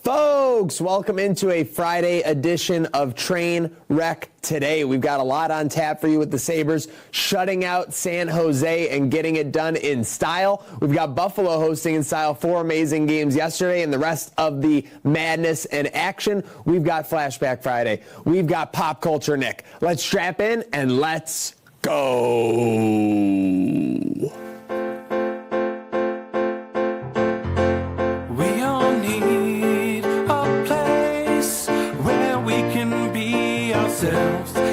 Folks, welcome into a Friday edition of Trainwreck today. We've got a lot on tap for you with the Sabres shutting out San Jose and getting it done in style. We've got Buffalo hosting in style 4 amazing games yesterday and the rest of the madness and action. We've got Flashback Friday. We've got Pop Culture Nick. Let's strap in and let's go.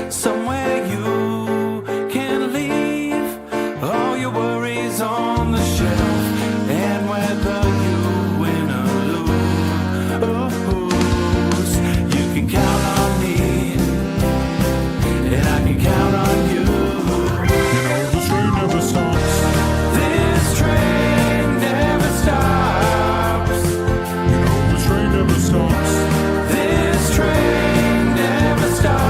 Somewhere you can leave all your worries on the shelf, and whether you win or lose, you can count on me, and I can count on you. You know this train never stops. This train never stops. You know this train never stops. This train never stops.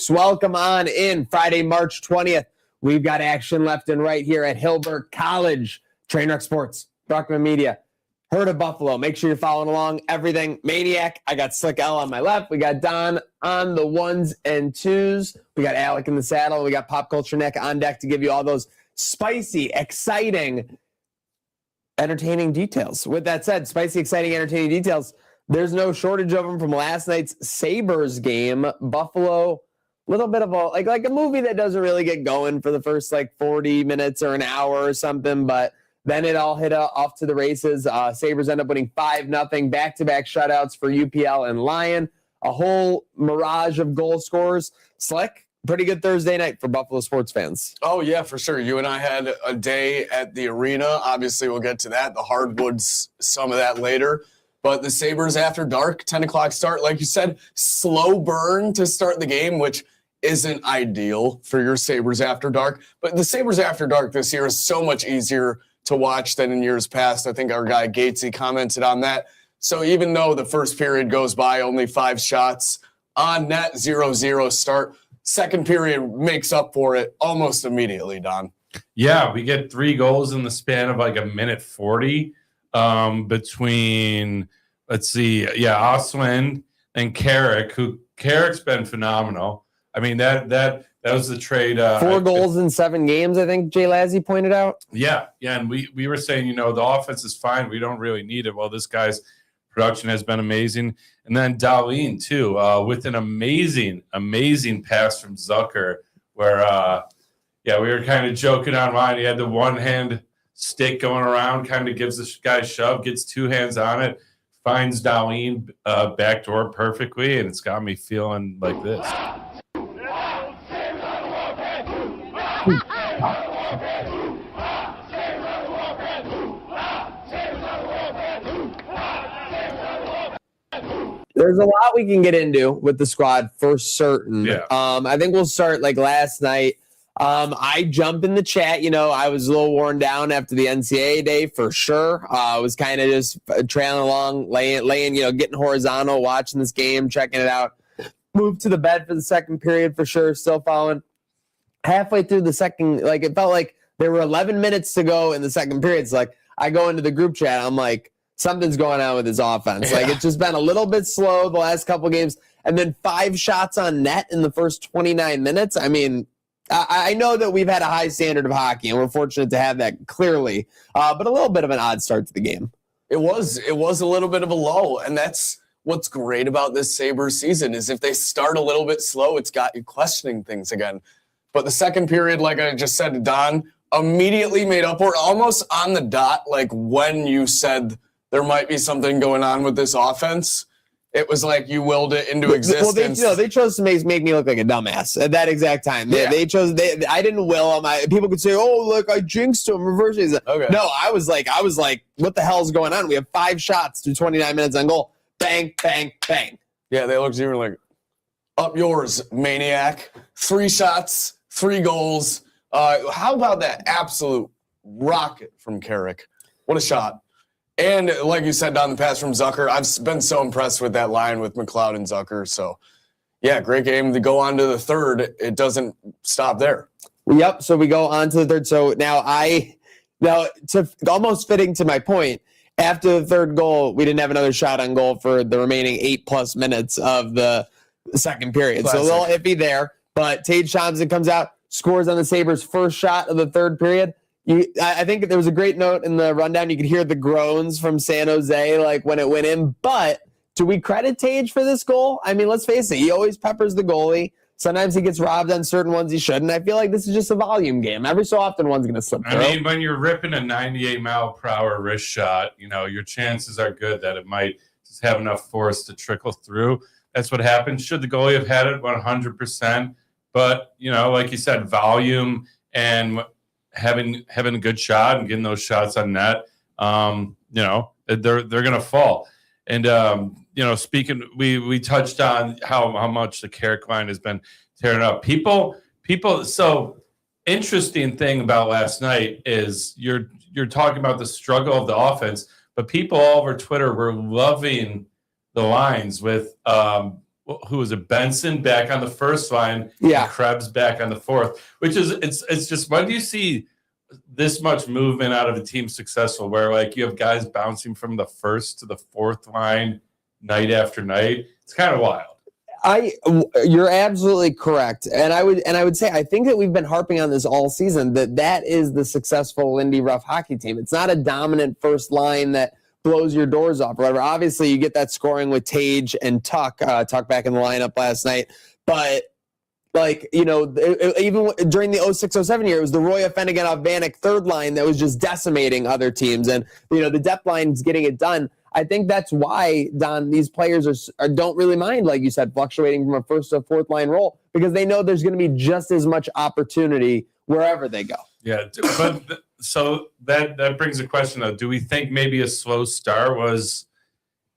Welcome on in Friday, March 20th. We've got action left and right here at Hilbert College. Trainwreck Sports, Brockman Media, Herd of Buffalo. Make sure you're following along. Everything Maniac. I got Slick L on my left. We got Don on the 1s and 2s. We got Alec in the saddle. We got Pop Culture Nick on deck to give you all those spicy, exciting, entertaining details. With that said, spicy, exciting, entertaining details. There's no shortage of them from last night's Sabres game. Buffalo, little bit of a like a movie that doesn't really get going for the first 40 minutes or an hour or something, but then it all hit off to the races. Sabres end up winning 5-0, back-to-back shutouts for UPL and Lion. A whole mirage of goal scorers. Slick, pretty good Thursday night for Buffalo sports fans. Oh, yeah, for sure. You and I had a day at the arena. Obviously, we'll get to that. The hardwoods, some of that later. But the Sabres after dark, 10 o'clock start, like you said, slow burn to start the game, which isn't ideal for your Sabres after dark. But the Sabres after dark this year is so much easier to watch than in years past. I think our guy Gatesy commented on that. So even though the first period goes by, only 5 shots on net, 0-0 start, second period makes up for it almost immediately, Don. Yeah, we get 3 goals in the span of a minute 40 between, Oswin and Carrick, who Carrick's been phenomenal. I mean, that was the trade. 4 goals in 7 games, I think Jay Lazzie pointed out. Yeah, and we were saying, the offense is fine. We don't really need it. Well, this guy's production has been amazing. And then Darlene, too, with an amazing pass from Zucker where, we were kind of joking online. He had the one-hand stick going around, kind of gives this guy a shove, gets 2 hands on it, finds Darlene backdoor perfectly, and it's got me feeling like this. There's a lot we can get into with the squad for certain. Yeah. I think we'll start last night. I jumped in the chat. I was a little worn down after the NCAA day for sure. I was kind of just trailing along, laying, getting horizontal, watching this game, checking it out. Moved to the bed for the second period for sure. Still following. Halfway through the second, it felt like there were 11 minutes to go in the second period. It's I go into the group chat. I'm like, something's going on with his offense. Yeah. It's just been a little bit slow the last couple games. And then 5 shots on net in the first 29 minutes. I mean, I know that we've had a high standard of hockey, and we're fortunate to have that clearly. But a little bit of an odd start to the game. It was a little bit of a lull, and that's what's great about this Sabres season is if they start a little bit slow, it's got you questioning things again. But the second period, like I just said to Don, immediately made up for it, almost on the dot, when you said there might be something going on with this offense. It was like you willed it into existence. Well, they chose to make me look like a dumbass at that exact time. Yeah. They chose. I didn't will them. People could say, "Oh, look, I jinxed him." Reverse. Okay. No, I was like, what the hell is going on? We have 5 shots through 29 minutes on goal. Bang, bang, bang. Yeah, they looked even like, up yours, maniac. 3 shots, 3 goals. How about that absolute rocket from Carrick? What a shot. And like you said, down the pass from Zucker, I've been so impressed with that line with McLeod and Zucker. So, yeah, great game. To go on to the third, it doesn't stop there. Yep. So we go on to the third. So now to almost fitting to my point, after the third goal, we didn't have another shot on goal for the remaining 8+ minutes of the second period. Classic. So a little iffy there. But Tage Thompson comes out, scores on the Sabres' first shot of the third period. I think there was a great note in the rundown. You could hear the groans from San Jose, like when it went in. But do we credit Tage for this goal? I mean, let's face it. He always peppers the goalie. Sometimes he gets robbed on certain ones he shouldn't. I feel like this is just a volume game. Every so often, one's going to slip through. I mean, when you're ripping a 98-mile-per-hour wrist shot, your chances are good that it might just have enough force to trickle through. That's what happened. Should the goalie have had it 100%? But, like you said, volume and having a good shot and getting those shots on net, they're going to fall. And, speaking, we touched on how much the Carrick line has been tearing up. People. So interesting thing about last night is you're talking about the struggle of the offense, but people all over Twitter were loving the lines with, who was it? Benson back on the first line, yeah, and Krebs back on the fourth. Which is it's just, when do you see this much movement out of a team successful, where like you have guys bouncing from the first to the fourth line night after night? It's kind of wild. You're absolutely correct, and I would say I think that we've been harping on this all season, that is the successful Lindy Ruff hockey team. It's not a dominant first line that blows your doors off, or whatever. Obviously, you get that scoring with Tage and Tuck back in the lineup last night. But, even during the 06-07 year, it was the Roy Finnegan-Vanek third line that was just decimating other teams. And, the depth line's getting it done. I think that's why, Don, these players don't really mind, like you said, fluctuating from a first to a fourth line role, because they know there's going to be just as much opportunity wherever they go. Yeah, but so that brings a question though. Do we think maybe a slow start was,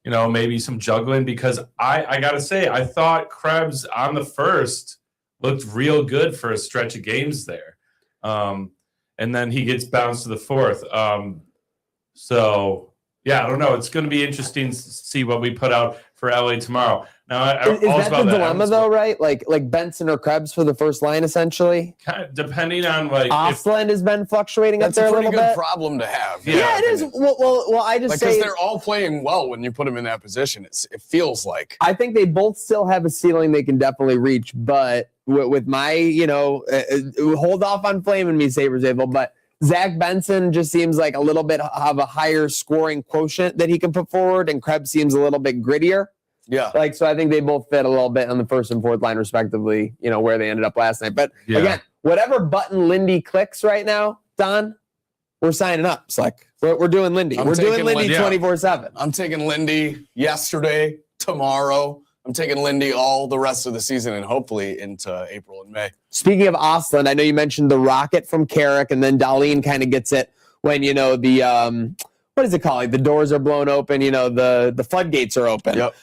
maybe some juggling? Because I gotta say, I thought Krebs on the first looked real good for a stretch of games there, and then he gets bounced to the fourth. So yeah, I don't know. It's going to be interesting to see what we put out for LA tomorrow. Now, is that the dilemma, though, right? Like Benson or Krebs for the first line, essentially. Kind of, depending on Osland has been fluctuating up there a little bit. That's a pretty good problem to have. Yeah, it is. Well, I just say because they're all playing well when you put them in that position. It feels like. I think they both still have a ceiling they can definitely reach, but with my, hold off on flaming me, Sabres Able, but Zach Benson just seems like a little bit of a higher scoring quotient that he can put forward, and Krebs seems a little bit grittier. Yeah. So I think they both fit a little bit on the first and fourth line, respectively, where they ended up last night. But again, whatever button Lindy clicks right now, Don, we're signing up. It's like, we're doing Lindy. We're doing Lindy 24/7. I'm taking Lindy yesterday, tomorrow. I'm taking Lindy all the rest of the season and hopefully into April and May. Speaking of Osland, I know you mentioned the rocket from Carrick, and then Dahlin kind of gets it when, what is it called? Like the doors are blown open, the floodgates are open. Yep.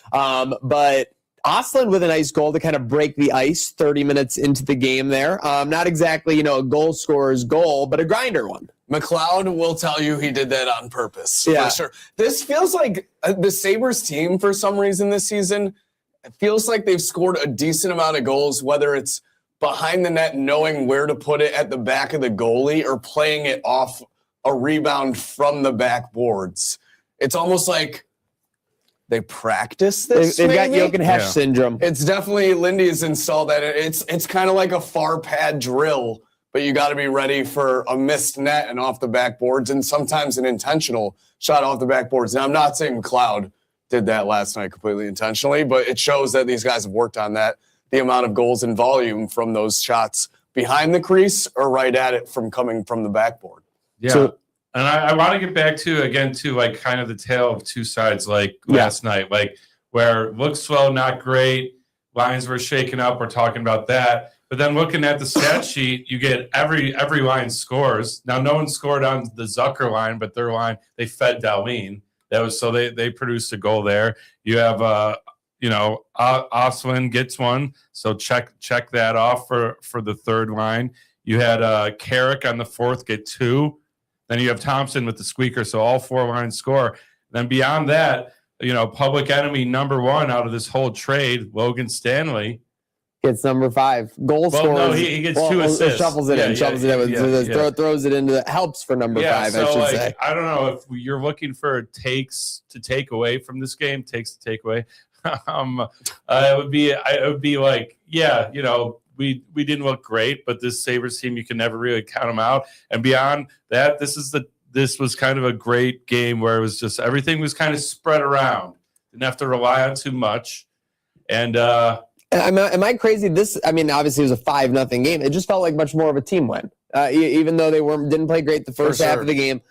But Osland with a nice goal to kind of break the ice 30 minutes into the game there. Not exactly, a goal scorer's goal, but a grinder one. McLeod will tell you he did that on purpose. Yeah. For sure. This feels like the Sabres team for some reason this season. It feels like they've scored a decent amount of goals, whether it's behind the net, knowing where to put it at the back of the goalie, or playing it off a rebound from the backboards. It's almost like they practice this. They've got Jochen Hesch syndrome. It's definitely, Lindy has installed that. It's kind of like a far pad drill, but you got to be ready for a missed net and off the backboards, and sometimes an intentional shot off the backboards. Now, I'm not saying McLeod did that last night completely intentionally, but it shows that these guys have worked on that. The amount of goals and volume from those shots behind the crease or right at it from coming from the backboard. Yeah. So, and I want to get back to like kind of the tale of two sides, like last night, like where it looks slow, not great. Lines were shaken up. We're talking about that. But then looking at the stat sheet, you get every line scores. Now, no one scored on the Zucker line, but their line, they fed Dahlin. That was so they produced a goal there. You have Osland gets one, so check that off for the third line. You had Carrick on the fourth get two. Then you have Thompson with the squeaker, so all 4 lines score. Then beyond that, public enemy number 1 out of this whole trade, Logan Stanley. Gets number 5. Goal scorers. No, he gets 2 assists. Shuffles it in. Throws it into helps for number 5, so I should say. I don't know if you're looking for takes to take away from this game, takes to take away. It would be like, we didn't look great, but this Sabres team, you can never really count them out. And beyond that, this was kind of a great game where it was just everything was kind of spread around. Didn't have to rely on too much. And am I crazy? Obviously it was a 5-0 game. It just felt like much more of a team win, even though they didn't play great the first half of the game.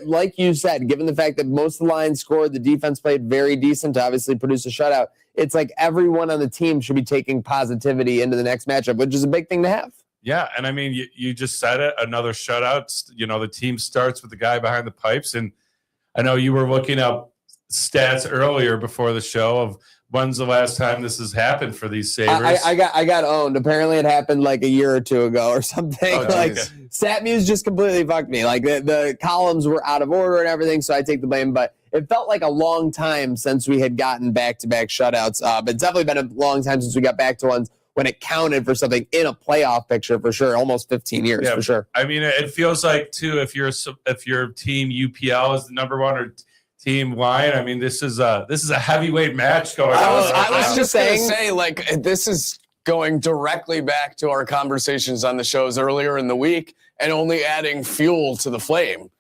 Like you said, given the fact that most of the lines scored, the defense played very decent to obviously produce a shutout. It's like everyone on the team should be taking positivity into the next matchup, which is a big thing to have. Yeah, and you just said it, another shutout. The team starts with the guy behind the pipes, and I know you were looking up stats earlier before the show of when's the last time this has happened for these Sabres. I got owned. Apparently it happened like a year or 2 ago or something. StatMuse just completely fucked me. Like the columns were out of order and everything, so I take the blame. But it felt like a long time since we had gotten back-to-back shutouts. But it's definitely been a long time since we got back to ones when it counted for something in a playoff picture for sure. Almost 15 years for sure. It feels like too if your team UPL is the number 1 or team line. This is a heavyweight match going on. I was just going to say, this is going directly back to our conversations on the shows earlier in the week and only adding fuel to the flame.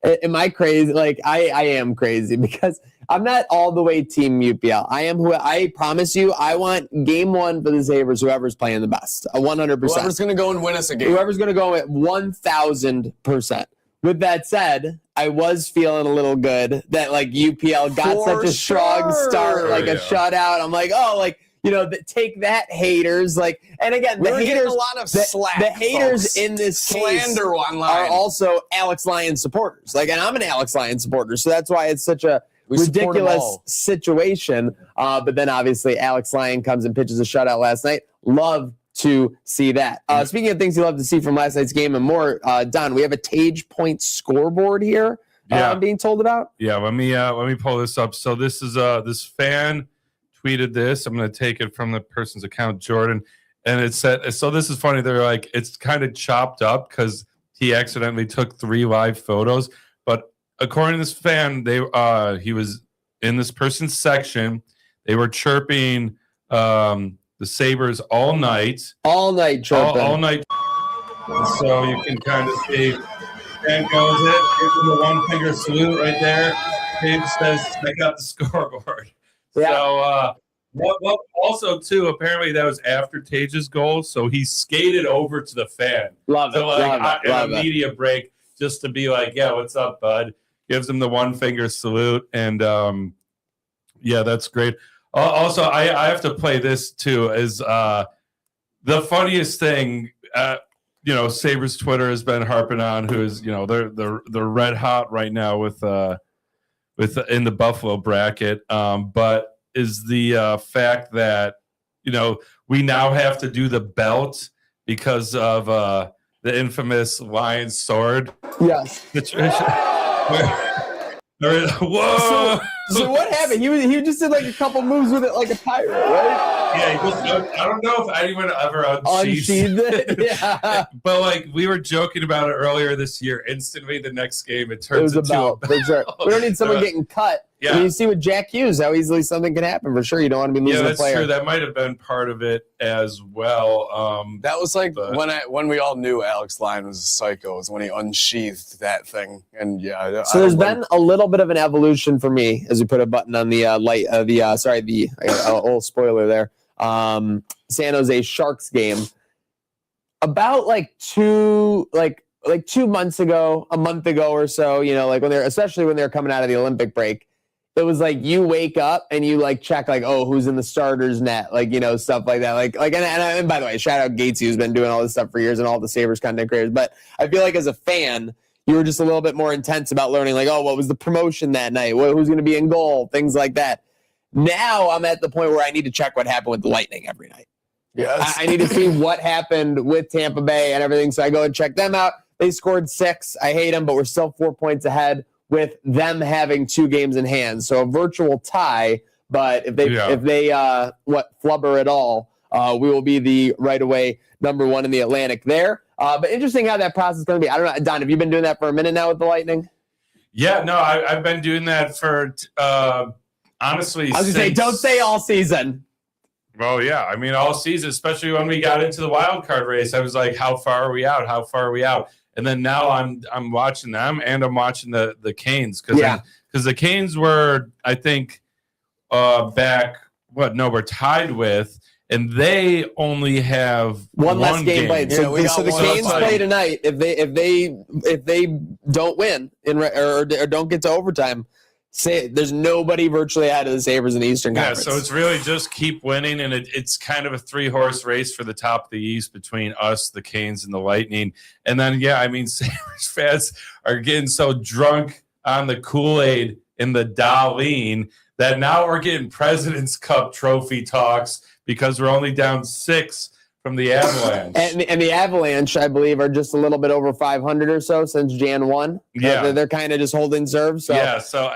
Am I crazy? I am crazy because I'm not all the way team UPL. I promise you, I want game 1 for the Sabres, whoever's playing the best, 100%. Whoever's going to go and win us a game. Whoever's going to go at 1,000%. With that said, I was feeling a little good that UPL got such a strong start, a shutout. I'm like, take that, haters. And again, we're the haters, a lot of slack. The haters folks. in this slander case online are also Alex Lyon supporters. And I'm an Alex Lyon supporter, so that's why it's such a ridiculous situation. But then obviously Alex Lyon comes and pitches a shutout last night. Love to see that. Speaking of things you love to see from last night's game and more, Don, we have a Tage Point scoreboard here. I'm being told about. Yeah, let me pull this up. So this is this fan tweeted this. I'm going to take it from the person's account, Jordan, and it said. So this is funny. They're like, it's kind of chopped up because he accidentally took 3 live photos. But according to this fan, he was in this person's section. They were chirping the Sabres all night chirping. All night. So you can kind of see. And goes it. Gives him a 1-finger salute right there. Dave says, check out the scoreboard. Yeah. So, also, too, apparently that was after Tage's goal. So he skated over to the fan. Love it. In a media break just to be like, yeah, what's up, bud? Gives him the 1-finger salute. And, that's great. Also, I have to play this, too, is the funniest thing Sabres Twitter has been harping on, who is, they're red hot right now with in the Buffalo bracket. But is the fact that, we now have to do the belt because of the infamous Lions sword. Yes. Whoa. So what happened? He just did a couple moves with it like a pirate, right? Yeah, I don't know if anyone ever unsheathed it. Yeah. But we were joking about it earlier this year. Instantly, the next game, it turns into a belt. Sure. We don't need someone getting cut. Yeah. You see with Jack Hughes how easily something can happen. For sure, you don't want to be losing a player. Yeah, that's true. That might have been part of it as well. That was when we all knew Alex Lyon was a psycho. Was when he unsheathed that thing. And so there's been a little bit of an evolution for me as we put a button on the light. I got a little spoiler there. San Jose Sharks game. About 2 months ago, a month ago or so, especially when they're coming out of the Olympic break. It was you wake up and you check who's in the starters net, stuff like that. And by the way, shout out Gatesy, who's been doing all this stuff for years and all the Sabres content creators. But I feel as a fan, you were just a little bit more intense about learning what was the promotion that night? Who's going to be in goal? Things like that. Now I'm at the point where I need to check what happened with the Lightning every night. Yes. I need to see what happened with Tampa Bay and everything. So I go and check them out. They scored 6. I hate them, but we're still 4 points ahead with them having 2 games in hand. So a virtual tie, but if they flubber at all, we will be the right away number 1 in the Atlantic there. But interesting how that process is going to be. I don't know, Don, have you been doing that for a minute now with the Lightning? Yeah, no, I've been doing that for honestly. I was going to say, don't say all season. Well, yeah, I mean all season, especially when we got into the wild card race. I was like, how far are we out? How far are we out? And then now I'm watching them, and I'm watching the Canes because the Canes were, I think, we're tied with, and they only have one less game played. So the Canes play tonight. If they don't win or don't get to overtime, there's nobody virtually ahead of the Sabres in the Eastern Conference. So it's really just keep winning, and it's kind of a 3-horse race for the top of the East between us, the Canes, and the Lightning. And then, Sabres fans are getting so drunk on the Kool-Aid in the Darlene that now we're getting President's Cup trophy talks because we're only down 6 from the Avalanche. And the Avalanche, I believe, are just a little bit over 500 or so since Jan 1. Yeah. They're kind of just holding serve. So,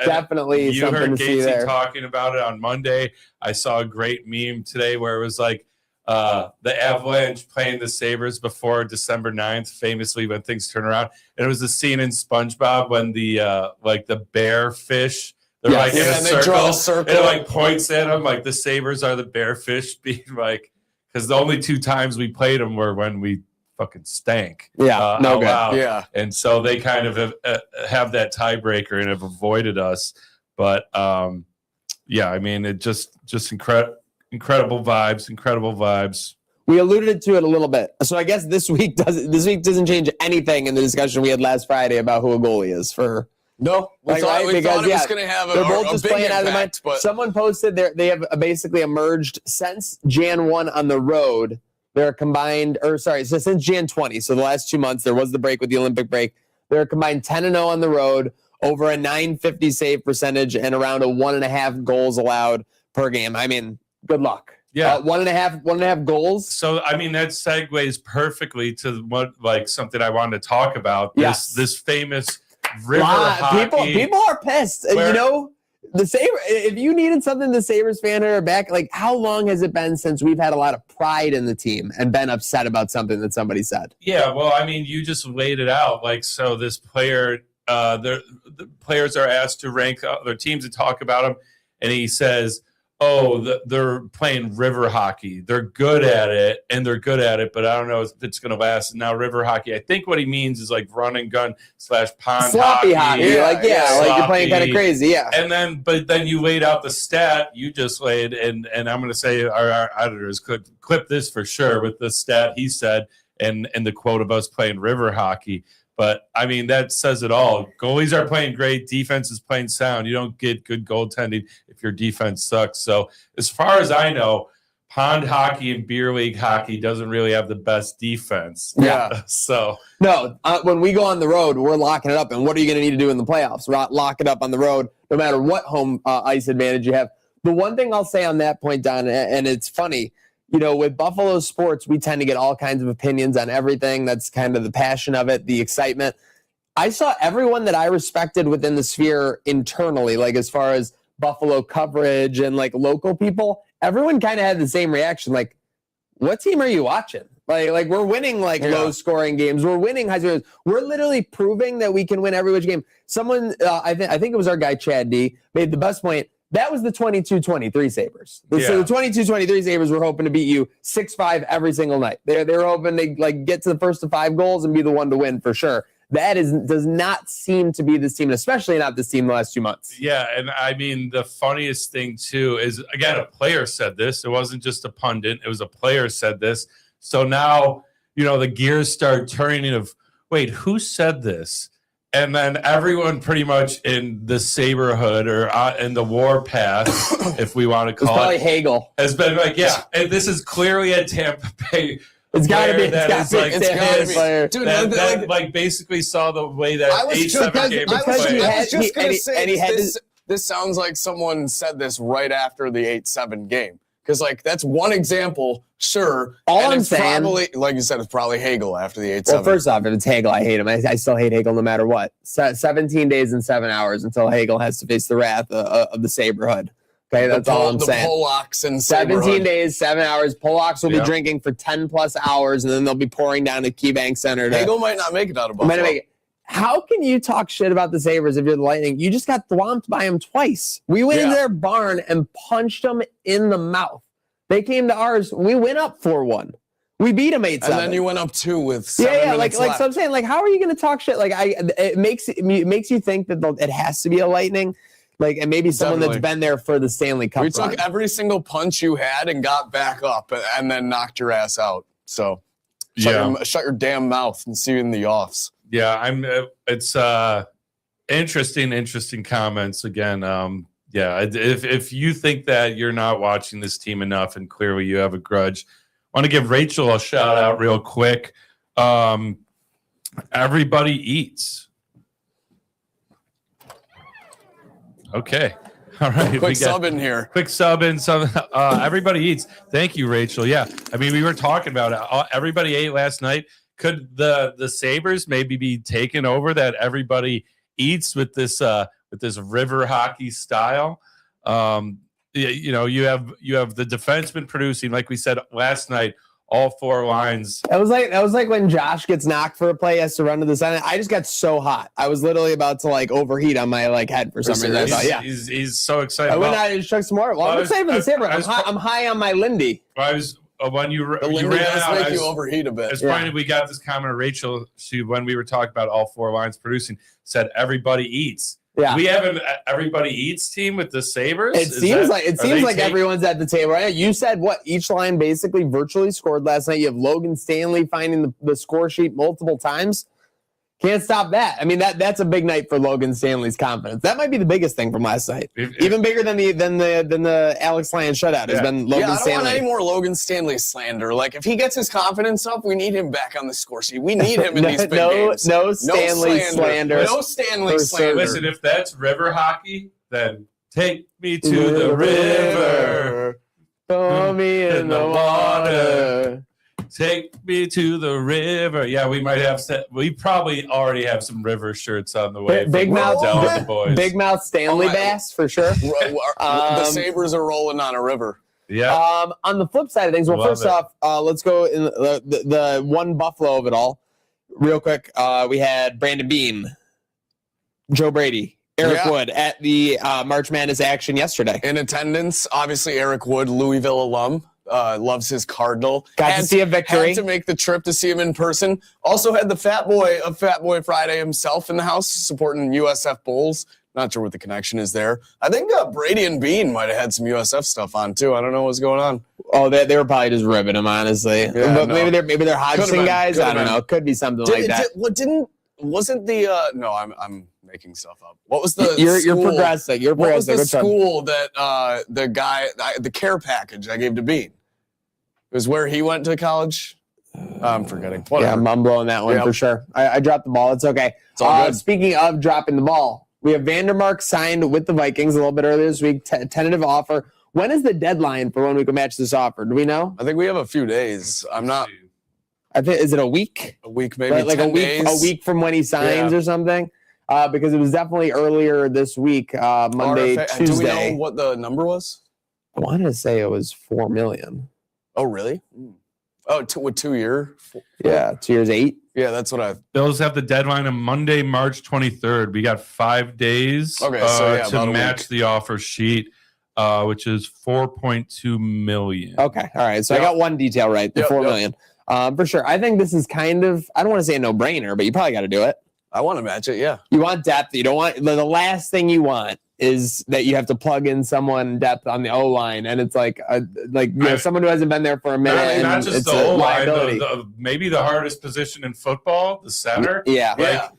definitely you something heard to see Gatesy there. talking about it on Monday. I saw a great meme today where it was like the Avalanche playing the Sabres before December 9th, famously when things turn around. And it was a scene in SpongeBob when the bear fish, they're in a circle. They draw a circle. And it points at them like the Sabres are the bear fish being because the only 2 times we played them were when we fucking stank. Yeah, no good. Yeah. And so they kind of have that tiebreaker and have avoided us. But, I mean, it just incredible vibes. We alluded to it a little bit. So I guess this week doesn't change anything in the discussion we had last Friday about who a goalie is for. No, we thought it was going to have they're both a just big playing out of the mind. impact. But someone posted they have basically emerged since Jan 1 on the road. They're combined, so since Jan 20. So the last 2 months, there was the break with the Olympic break. They're combined 10-0 on the road, over a .950 save percentage, and around a 1.5 goals allowed per game. I mean, good luck. Yeah, 1.5 goals. So I mean that segues perfectly to what something I wanted to talk about. This famous river hockey. People are pissed. The Sabres. If you needed something, the Sabres fan are back. How long has it been since we've had a lot of pride in the team and been upset about something that somebody said? Yeah, well, I mean, you just laid it out. So this player, the players are asked to rank their teams and talk about them, and he says, they're playing river hockey. They're good at it, but I don't know if it's going to last. And now river hockey, I think what he means is run and gun / pond sloppy hockey. You're playing kind of crazy, yeah. And then you laid out the stat you just laid, and I'm going to say our editors could clip this for sure with the stat he said and the quote of us playing river hockey. But, I mean, that says it all. Goalies are playing great. Defense is playing sound. You don't get good goaltending if your defense sucks. So, as far as I know, pond hockey and beer league hockey doesn't really have the best defense. Yeah. No, when we go on the road, we're locking it up. And what are you going to need to do in the playoffs? Lock it up on the road, no matter what home ice advantage you have. The one thing I'll say on that point, Don, and it's funny, with Buffalo sports, we tend to get all kinds of opinions on everything. That's kind of the passion of it, the excitement. I saw everyone that I respected within the sphere internally, as far as Buffalo coverage and local people, everyone kind of had the same reaction. What team are you watching? We're winning low scoring games. We're winning high scores. We're literally proving that we can win every which game. Someone, I think it was our guy Chad D, made the best point. That was the 22-23 Sabres. So the 22-23 Sabres were hoping to beat you 6-5 every single night. They were hoping to get to the first of 5 goals and be the one to win for sure. That does not seem to be this team, especially not this team the last 2 months. Yeah, and I mean the funniest thing too is again a player said this. It wasn't just a pundit. It was a player said this. So now the gears start turning of wait, who said this? And then everyone pretty much in the Saberhood or in the warpath, if we want to call it. Probably Hagel. Has been and this is clearly a Tampa Bay. It's got to be. Dude, that basically saw the way that 8-7 game was played. I was just going to say, this sounds like someone said this right after the 8-7 game. Because, like, that's one example, sure. All and I'm it's saying- probably, like you said, it's probably Hagel after the 8-7. Well, first off, if it's Hagel, I hate him. I still hate Hagel no matter what. 17 days and 7 hours until Hagel has to face the wrath of the Saberhood. Okay, that's all I'm saying. The Polacks and 17 days, 7 hours. Polacks will be Yeah. drinking for 10 plus hours, and then they'll be pouring down to KeyBank Center. Hagel might not make it out of Buffalo. How can you talk shit about the Sabres if you're the Lightning? You just got thwomped by them twice. We went into their barn and punched them in the mouth. They came to ours. We went up 4-1. We beat them 8-7. And then you went up 2 with 7 minutes like left. so I'm saying, like, how are you going to talk shit? Like, it makes you think that it has to be a Lightning, like, and maybe someone that's been there for the Stanley Cup. We took every single punch you had and got back up and then knocked your ass out. So shut your damn mouth and see you in the offs. Yeah, it's interesting comments again. If you think that you're not watching this team enough and clearly you have a grudge, I want to give Rachel a shout out real quick. Everybody eats. Okay. All right. Quick sub in here. Quick sub in. Everybody eats. Thank you, Rachel. Yeah. I mean, we were talking about it. Everybody ate last night. Could the Sabres maybe be taken over that everybody eats with this river hockey style? You have the defenseman producing, like we said last night, all 4 lines. That was like when Josh gets knocked for a play, he has to run to the side. I just got so hot. I was literally about to like overheat on my head for some reason. I thought, he's so excited. I went out and chugged some more. Well, I'm excited for the Sabres. I'm high on my Lindy. When you ran out, make you overheat a bit. It's funny we got this comment of Rachel. When we were talking about all 4 lines producing, said everybody eats. Yeah. We have an everybody eats team with the Sabres. It seems like everyone's at the table, right? You said what each line basically virtually scored last night. You have Logan Stanley finding the score sheet multiple times. Can't stop that. I mean, that's a big night for Logan Stanley's confidence. That might be the biggest thing from last night. Even bigger than the Alex Lyon shutout has been Logan Stanley. I don't want any more Logan Stanley slander. Like, if he gets his confidence up, we need him back on the score sheet. We need him in these big games. No Stanley slander. No Stanley slander. Listen, if that's river hockey, then take me to the river. Throw me in the water. Take me to the river. Yeah, we probably already have some river shirts on the way. Big mouth, the boys. Big mouth Stanley bass for sure. The Sabres are rolling on a river. Yeah. On the flip side of things, well, first off, let's go in the one Buffalo of it all, real quick. We had Brandon Bean, Joe Brady, Eric Wood at the March Madness action yesterday. In attendance, obviously Eric Wood, Louisville alum. Loves his Cardinal. Got to see a victory. Had to make the trip to see him in person. Also had the Fat Boy of Fat Boy Friday himself in the house supporting USF Bulls. Not sure what the connection is there. I think Brady and Bean might have had some USF stuff on too. I don't know what's going on. Oh, they were probably just ribbing him, honestly. Yeah, but maybe they're Hodgson guys. I don't know. Could be something like that. I'm making stuff up. What was the You're progressing. What was the school that the guy, the care package I gave to Bean? It was where he went to college. I'm forgetting. Whatever. Yeah, I'm blowing that one for sure. I dropped the ball. It's okay. It's all good. Speaking of dropping the ball, we have Vandermark signed with the Vikings a little bit earlier this week. Tentative offer. When is the deadline for when we can match this offer? Do we know? I think we have a few days. I'm not. I think is it a week? A week, maybe like 10 a week. days. A week from when he signs or something. Because it was definitely earlier this week, Monday, Tuesday. Do we know what the number was? I wanted to say it was $4 million. Oh, really? Oh, with 2 year? Yeah, 2 years, 8. Yeah, that's what I. Bills have the deadline on Monday, March 23rd. We got 5 days to match the offer sheet, which is $4.2 million. Okay, all right. So I got one detail right, the $4 million. For sure. I think this is kind of, I don't want to say a no-brainer, but you probably got to do it. I want to match it, yeah. You want depth. You don't want, the last thing you want is that you have to plug in someone depth on the O-line, and it's like someone who hasn't been there for a minute. I mean, not just the O-line, maybe the hardest position in football, the center. Yeah,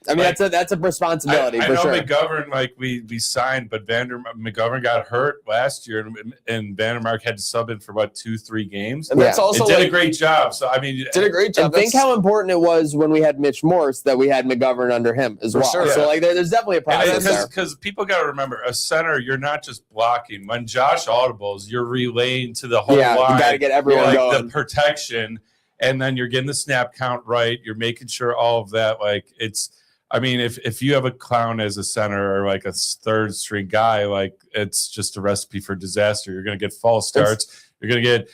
I mean, that's a responsibility. I know sure. McGovern, we signed, but McGovern got hurt last year, and Vandermark had to sub in for 2-3 games. And that's also did a great job. So I mean, did a great job. And think how important it was when we had Mitch Morse that we had McGovern under him as well. Sure, so there's definitely a process there. Because people got to remember. a center, you're not just blocking. When Josh audibles, you're relaying to the whole Yeah, line. you got to get everyone like going. the protection, and then you're getting the snap count right. You're making sure all of that. Like it's, I mean, if you have a clown as a center or like a third string guy, like it's just a recipe for disaster. You're going to get false starts. You're going to get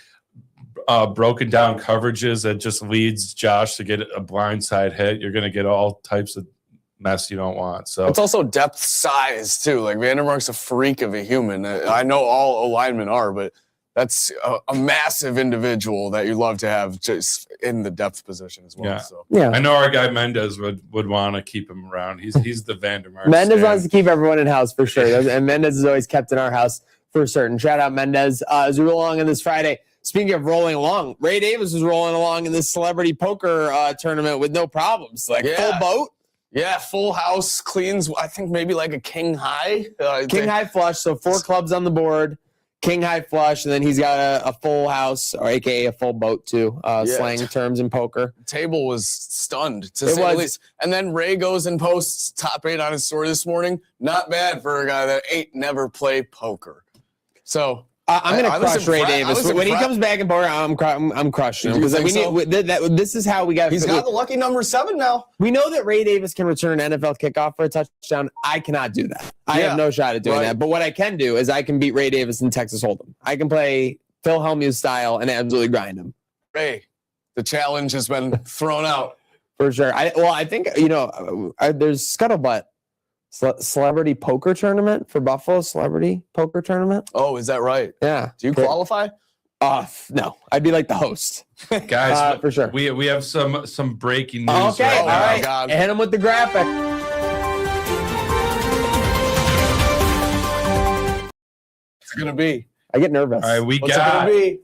broken down coverages that just leads Josh to get a blindside hit. You're going to get all types of mess you don't want. So It's also depth size too. Like Vandermark's a freak of a human. I know all linemen are, but that's a massive individual that you love to have just in the depth position as well. Yeah. So Yeah. I know our guy Mendez would want to keep him around. He's the Vandermark. Mendez stand. wants to keep everyone in house for sure. And Mendez is always kept in our house for certain. Shout out Mendez. As we roll along on this Friday, speaking of rolling along, Ray Davis was rolling along in this celebrity poker tournament with no problems. Like full boat. yeah, full house, cleans. I think maybe like a king high. King high flush. So 4 clubs on the board. King high flush. And then he's got a full house, or AKA a full boat too. Slang terms in poker. Table was stunned to say the least. And then Ray goes and posts top 8 on his story this morning. Not bad for a guy that ain't never play poker. So I'm going to crush Ray impressed. Davis. When he comes back in poker, I'm crushing him. Because this is how we got. He's got the lucky number 7 now. We know that Ray Davis can return an NFL kickoff for a touchdown. I cannot do that. I have no shot at doing that. But what I can do is I can beat Ray Davis in Texas Hold'em. I can play Phil Hellmuth style and absolutely grind him. Ray, the challenge has been thrown out. For sure. I think, there's Scuttlebutt. Celebrity poker tournament for Buffalo. Celebrity poker tournament. Oh, is that right? Yeah. Do you qualify? No. I'd be like the host. Guys, for sure. We have some breaking news Okay, right all now. right. God. Hit him with the graphic. What's it gonna be? I get nervous. All right, we What's got it gonna be?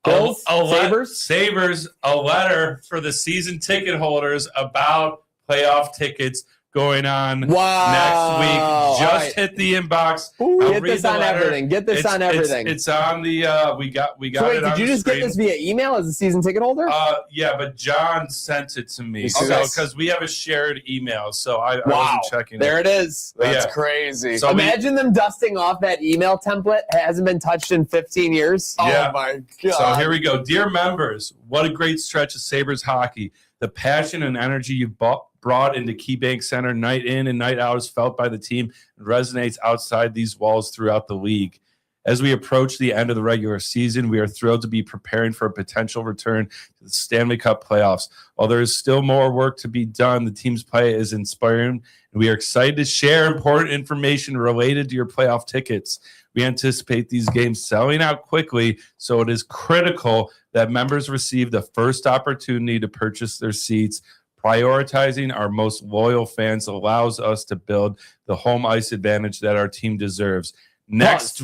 Bills? Sabres? Sabres, a letter for the season ticket holders about playoff tickets going on next week. Just hit the inbox. Get this on everything. Get this on everything. It's on the we got So wait, it on did you the just get screen. this via email as a season ticket holder? Yeah, but John sent it to me. Okay. So because we have a shared email, so I Wow. wasn't checking There it. it is. That's Yeah. crazy. So Imagine them dusting off that email template. It hasn't been touched in 15 years. Yeah. Oh my God. So here we go. Dear members, what a great stretch of Sabres hockey. The passion and energy you've brought into KeyBank Center night in and night out is felt by the team and resonates outside these walls throughout the league. As we approach the end of the regular season, we are thrilled to be preparing for a potential return to the Stanley Cup playoffs. While there is still more work to be done, the team's play is inspiring, and we are excited to share important information related to your playoff tickets. We anticipate these games selling out quickly, so it is critical that members receive the first opportunity to purchase their seats. Prioritizing our most loyal fans allows us to build the home ice advantage that our team deserves. Next,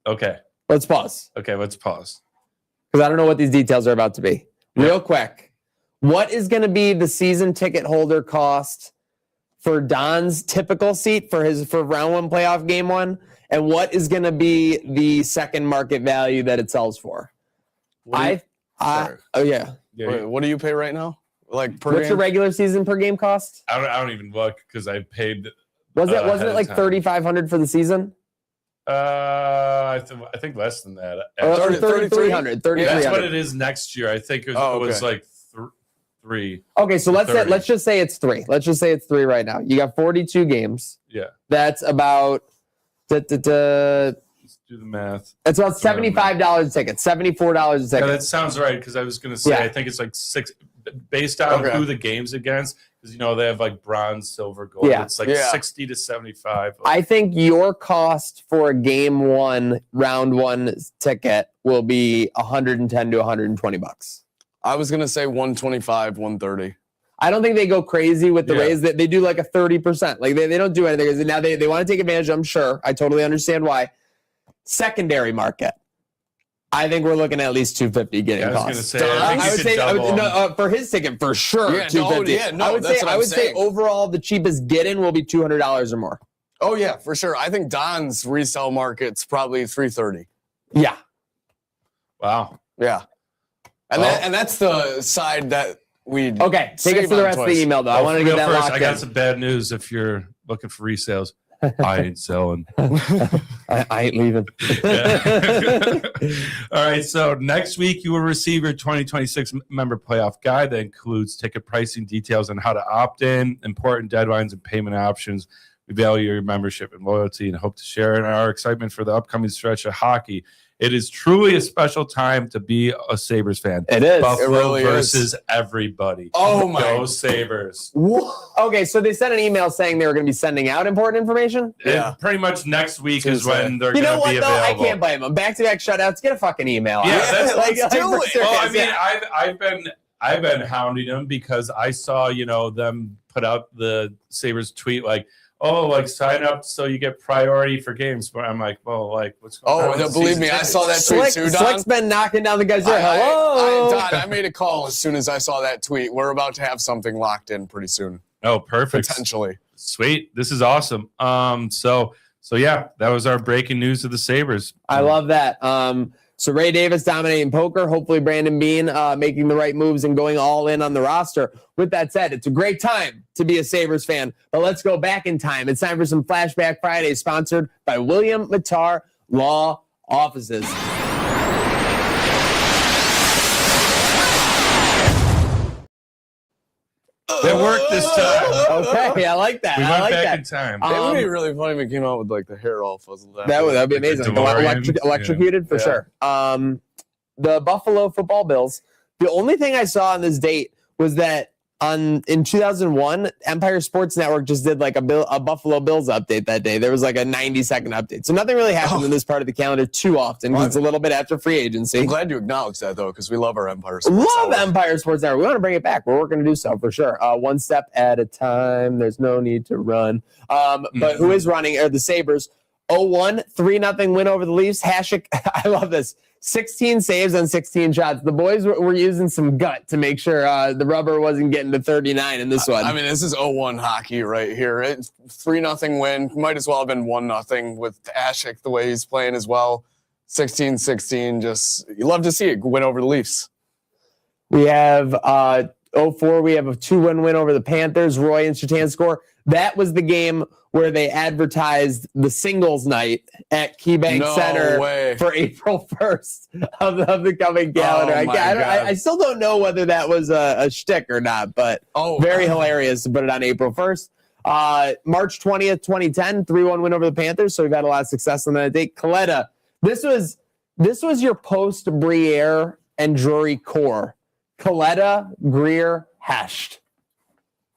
okay, Let's pause let's pause. because I don't know what these details are about to be. Real quick, what is going to be the season ticket holder cost for Don's typical seat for round 1 playoff game 1? And what is going to be the second market value that it sells for? Sorry. Yeah. What do you pay right now? Like per What's game? your regular season per game cost? I don't even look because I paid. Wasn't ahead it of like time. 3,500 for the season? I think less than that. Or 3300? 3,300. That's what 3,300. it is next year. I think it was like 3. Okay, so let's 30. just say it's 3. Let's just say it's 3 right now. You got 42 games. Yeah. That's about Let's do the math. It's about $75 a ticket, $74 a Yeah, ticket. that sounds right because I was going to say Yeah. I think it's like 6 based on Okay. who the game's against because they have like bronze, silver, gold. Yeah. It's like Yeah. 60 to 75. I think your cost for a game 1, round 1 ticket will be $110 to $120. I was gonna say 125, 130. I don't think they go crazy with the Yeah. raise. They do like a 30%. Like they don't do anything. Now they want to take advantage. I'm sure. I totally understand why. Secondary market. I think we're looking at least $250 getting I was cost. going to say I think I you would could say double. for his ticket for sure. Yeah, no, $250. yeah, no, I would that's say what I'm saying. overall the cheapest get-in will be $200 or more. Oh yeah, for sure. I think Don's resale market's probably 330. Yeah. Wow. Yeah, and Well- and that's the side that we Okay. Take us to the rest of the email though. I wanted to Real get that first, locked I got in. some bad news if you're looking for resales. I ain't selling. I ain't leaving. Yeah. All right. So next week you will receive your 2026 member playoff guide that includes ticket pricing, details on how to opt in, important deadlines and payment options. We value your membership and loyalty and hope to share in our excitement for the upcoming stretch of hockey. It is truly a special time to be a Sabres fan. It is. Buffalo It really versus is. everybody. Oh, my. Go Sabres. Okay, so they sent an email saying they were going to be sending out important information. Yeah. And pretty much next week is Tuesday. when they're You going know to be what, though? available. I can't blame them. Back-to-back shutouts. Get a fucking email. Yeah, that's- let's do for it. serious, Well, I mean, yeah. I've been hounding them because I saw, them put out the Sabres tweet like, oh, like sign up so you get priority for games. But I'm like, well, like what's going on? Oh, with believe season me, I tickets? saw that tweet too, Don. Slick's been knocking down the guy's door. Hello. Don, I made a call as soon as I saw that tweet. We're about to have something locked in pretty soon, Oh, perfect. potentially. Sweet. This is awesome. So yeah, that was our breaking news of the Sabres. I love that. So Ray Davis dominating poker. Hopefully Brandon Bean making the right moves and going all in on the roster. With that said, it's a great time to be a Sabres fan. But let's go back in time. It's time for some Flashback Fridays sponsored by William Mattar Law Offices. That worked this time. Okay, I like that. We I went like back that. in time. It would be really funny if it came out with like the hair all fuzzled out. That would be Like a amazing. DeLorean. Electrocuted for Yeah. sure. The Buffalo football Bills. The only thing I saw on this date was that in 2001, Empire Sports Network just did like a Buffalo Bills update that day. There was like a 90-second update. So nothing really happened in this part of the calendar too often because it's a little bit after free agency. I'm glad you acknowledged that though, because we love our Empire Sports Love Network. Empire Sports Network. We want to bring it back. We're working to do so for sure. One step at a time. There's no need to run. But who is running are the Sabres. 0-1, 3-0 win over the Leafs. Hasek, I love this. 16 saves on 16 shots. The boys were using some gut to make sure the rubber wasn't getting to 39 in this one. I mean, this is 0-1 hockey right here. It's 3-0 win. Might as well have been 1-0 with Hasek the way he's playing as well. 16-16. Just you love to see it win over the Leafs. We have 0-4. We have a 2-1 win over the Panthers. Roy and Shatan score. That was the game where they advertised the singles night at KeyBank No Center way. for April 1st of the coming calendar. Oh, my God. I still don't know whether that was a shtick or not, but very hilarious to put it on April 1st. March 20th, 2010, 3-1 win over the Panthers. So we've had a lot of success on that date. Coletta, this was your post-Briere and Drury core. Coletta, Greer, Hesht.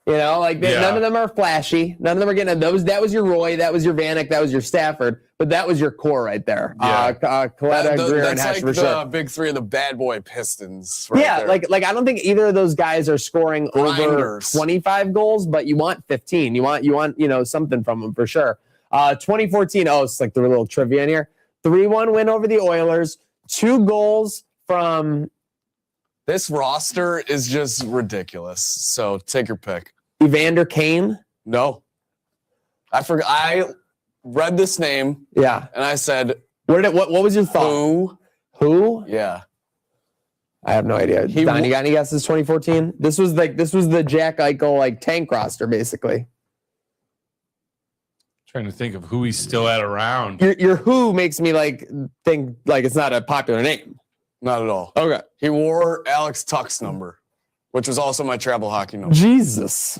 None of them are flashy. None of them are getting those. That was your Roy. That was your Vanek. That was your Stafford. But that was your core right there. Yeah. Coletta, Greer, and that's Hesht like for the sure. big three of the bad boy Pistons. Right Yeah, there. like I don't think either of those guys are scoring over Grinders. 25 goals, but you want 15. You want something from them for sure. 2014. Oh, it's like the little trivia in here. 3-1 win over the Oilers. 2 goals from This roster is just ridiculous. So take your pick. Evander Kane. No. I forgot. I read this name Yeah. and I said, What was your thought? Who? Yeah. I have no idea. Don, you got any guesses? 2014. This was the Jack Eichel tank roster basically. Trying to think of who he's still at around. Your who makes me think it's not a popular name. Not at all. Okay. He wore Alex Tuck's number, which was also my travel hockey number. Jesus.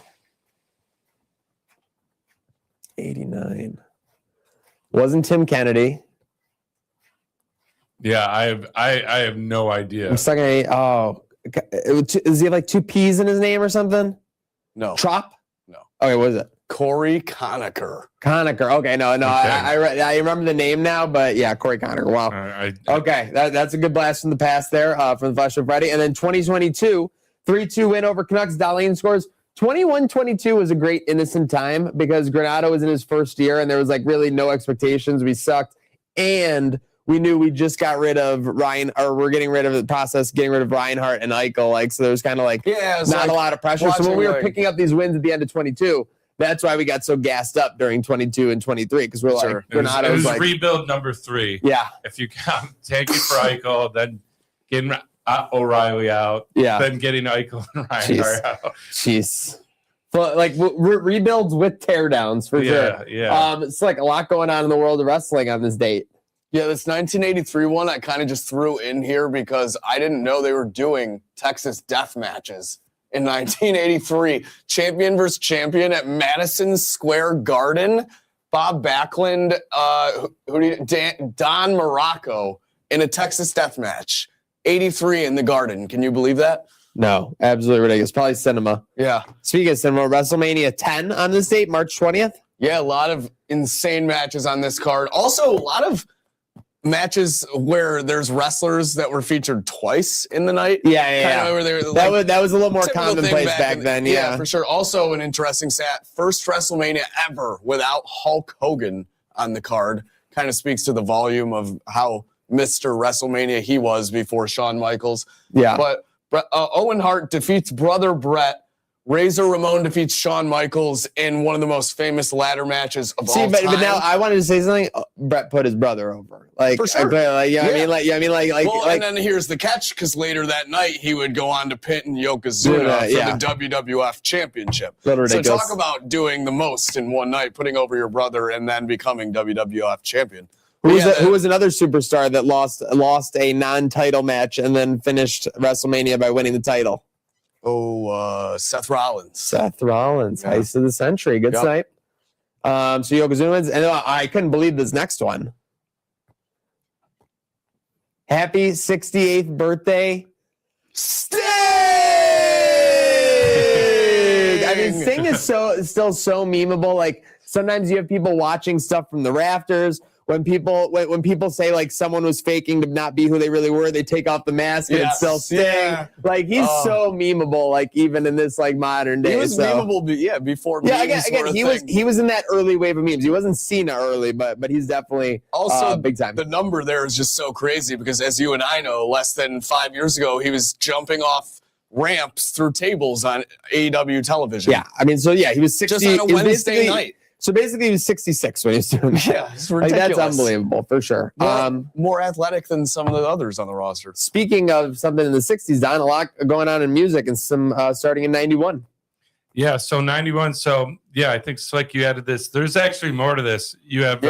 89. Wasn't Tim Kennedy. Yeah, I have no idea. I'm stuck in does he have 2 P's in his name or something? No. Trop? No. Okay, what is it? Corey Conacher. Conacher. Okay, no. Okay. I remember the name now, but yeah, Corey Conacher. Wow. Okay, that's a good blast from the past there from the Flash of Friday. And then 2022, 3-2 win over Canucks. Dahlin scores. 21-22 was a great innocent time because Granato was in his first year and there was really no expectations. We sucked. And we knew we just got rid of Ryan, or we're getting rid of the process, getting rid of Reinhart and Eichel. So there was kind of not a lot of pressure. So when we were picking up these wins at the end of 22, that's why we got so gassed up during 22 and 23 because we're Sure. It was rebuild number 3. Yeah. If you count taking for Eichel, then getting O'Reilly out, Yeah. then getting Eichel and Reinhart out. Jeez. Like rebuilds with teardowns for sure. Yeah. It's like a lot going on in the world of wrestling on this date. Yeah, this 1983 one I kind of just threw in here because I didn't know they were doing Texas death matches in 1983. Champion versus champion at Madison Square Garden. Bob Backlund, Don Morocco in a Texas death match. 83 in the Garden. Can you believe that? No, absolutely ridiculous. Probably cinema. Yeah. Speaking of cinema, WrestleMania 10 on this date, March 20th. Yeah, a lot of insane matches on this card. Also, a lot of matches where there's wrestlers that were featured twice in the night. Yeah. Where they were, that was a little more typical thing commonplace back then. Yeah, for sure. Also, an interesting stat: first WrestleMania ever without Hulk Hogan on the card. Kind of speaks to the volume of how Mr. WrestleMania he was before Shawn Michaels. Yeah. But Owen Hart defeats Brother Brett. Razor Ramon defeats Shawn Michaels in one of the most famous ladder matches of all time. But now I wanted to say something. Brett put his brother over. Like, for sure. And then here's the catch, because later that night he would go on to pin Yokozuna for the WWF Championship. So talk about doing the most in one night, putting over your brother and then becoming WWF champion. Who was another superstar that lost a non-title match and then finished WrestleMania by winning the title? Seth Rollins. Heist of the century. Good snipe. So Yokozuna wins. And I couldn't believe this next one. Happy 68th birthday, Sting! I mean, Sting is still so memeable. Like, sometimes you have people watching stuff from the rafters. When people say like someone was faking to not be who they really were, they take off the mask and it's still Sting. Yeah. Like, he's so memeable, like even in this like modern day. He was memeable, before memes. Again, he was in that early wave of memes. He wasn't Cena early, but he's definitely also big time. The number there is just so crazy because, as you and I know, less than 5 years ago, he was jumping off ramps through tables on AEW television. Yeah, I mean, he was 60 just on a Wednesday night. So basically, he was 66 when he was doing that. Yeah, it's ridiculous. Like, that's unbelievable, for sure. More athletic than some of the others on the roster. Speaking of something in the 60s, Don, a lot going on in music and some starting in 91. Yeah, so 91. So, yeah, I think Slick, you added this. There's actually more to this. You have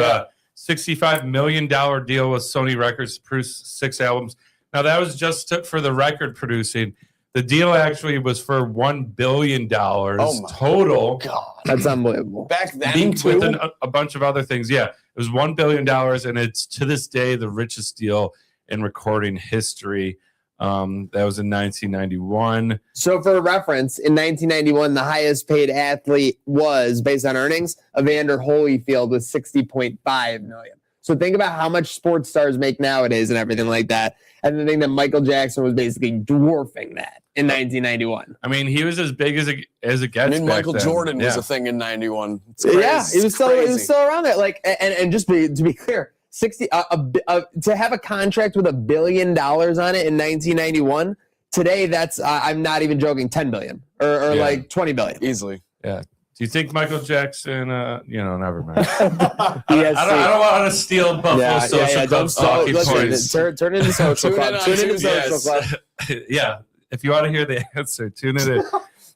$65 million deal with Sony Records to produce 6 albums. Now, that was just for the record producing. The deal actually was for $1 billion total. God. That's unbelievable. Back then, with a bunch of other things. Yeah, it was $1 billion, and it's to this day the richest deal in recording history. That was in 1991. So for reference, in 1991, the highest paid athlete was, based on earnings, Evander Holyfield with $60.5 million. So think about how much sports stars make nowadays and everything like that. And the thing that Michael Jackson was basically dwarfing that in 1991. I mean, he was as big as it gets. I mean, Michael then. Jordan was a thing in 91. Yeah, he was still around there. Like, and just to be clear, to have a contract with $1 billion on it in 1991. Today, that's I'm not even joking, $10 billion or like $20 billion easily. Yeah. Do you think Michael Jackson? Never mind. I don't want to steal Buffalo Social Club's talking points. Turn into Social Club. Tune into Social Club. Yeah, if you want to hear the answer, tune it in.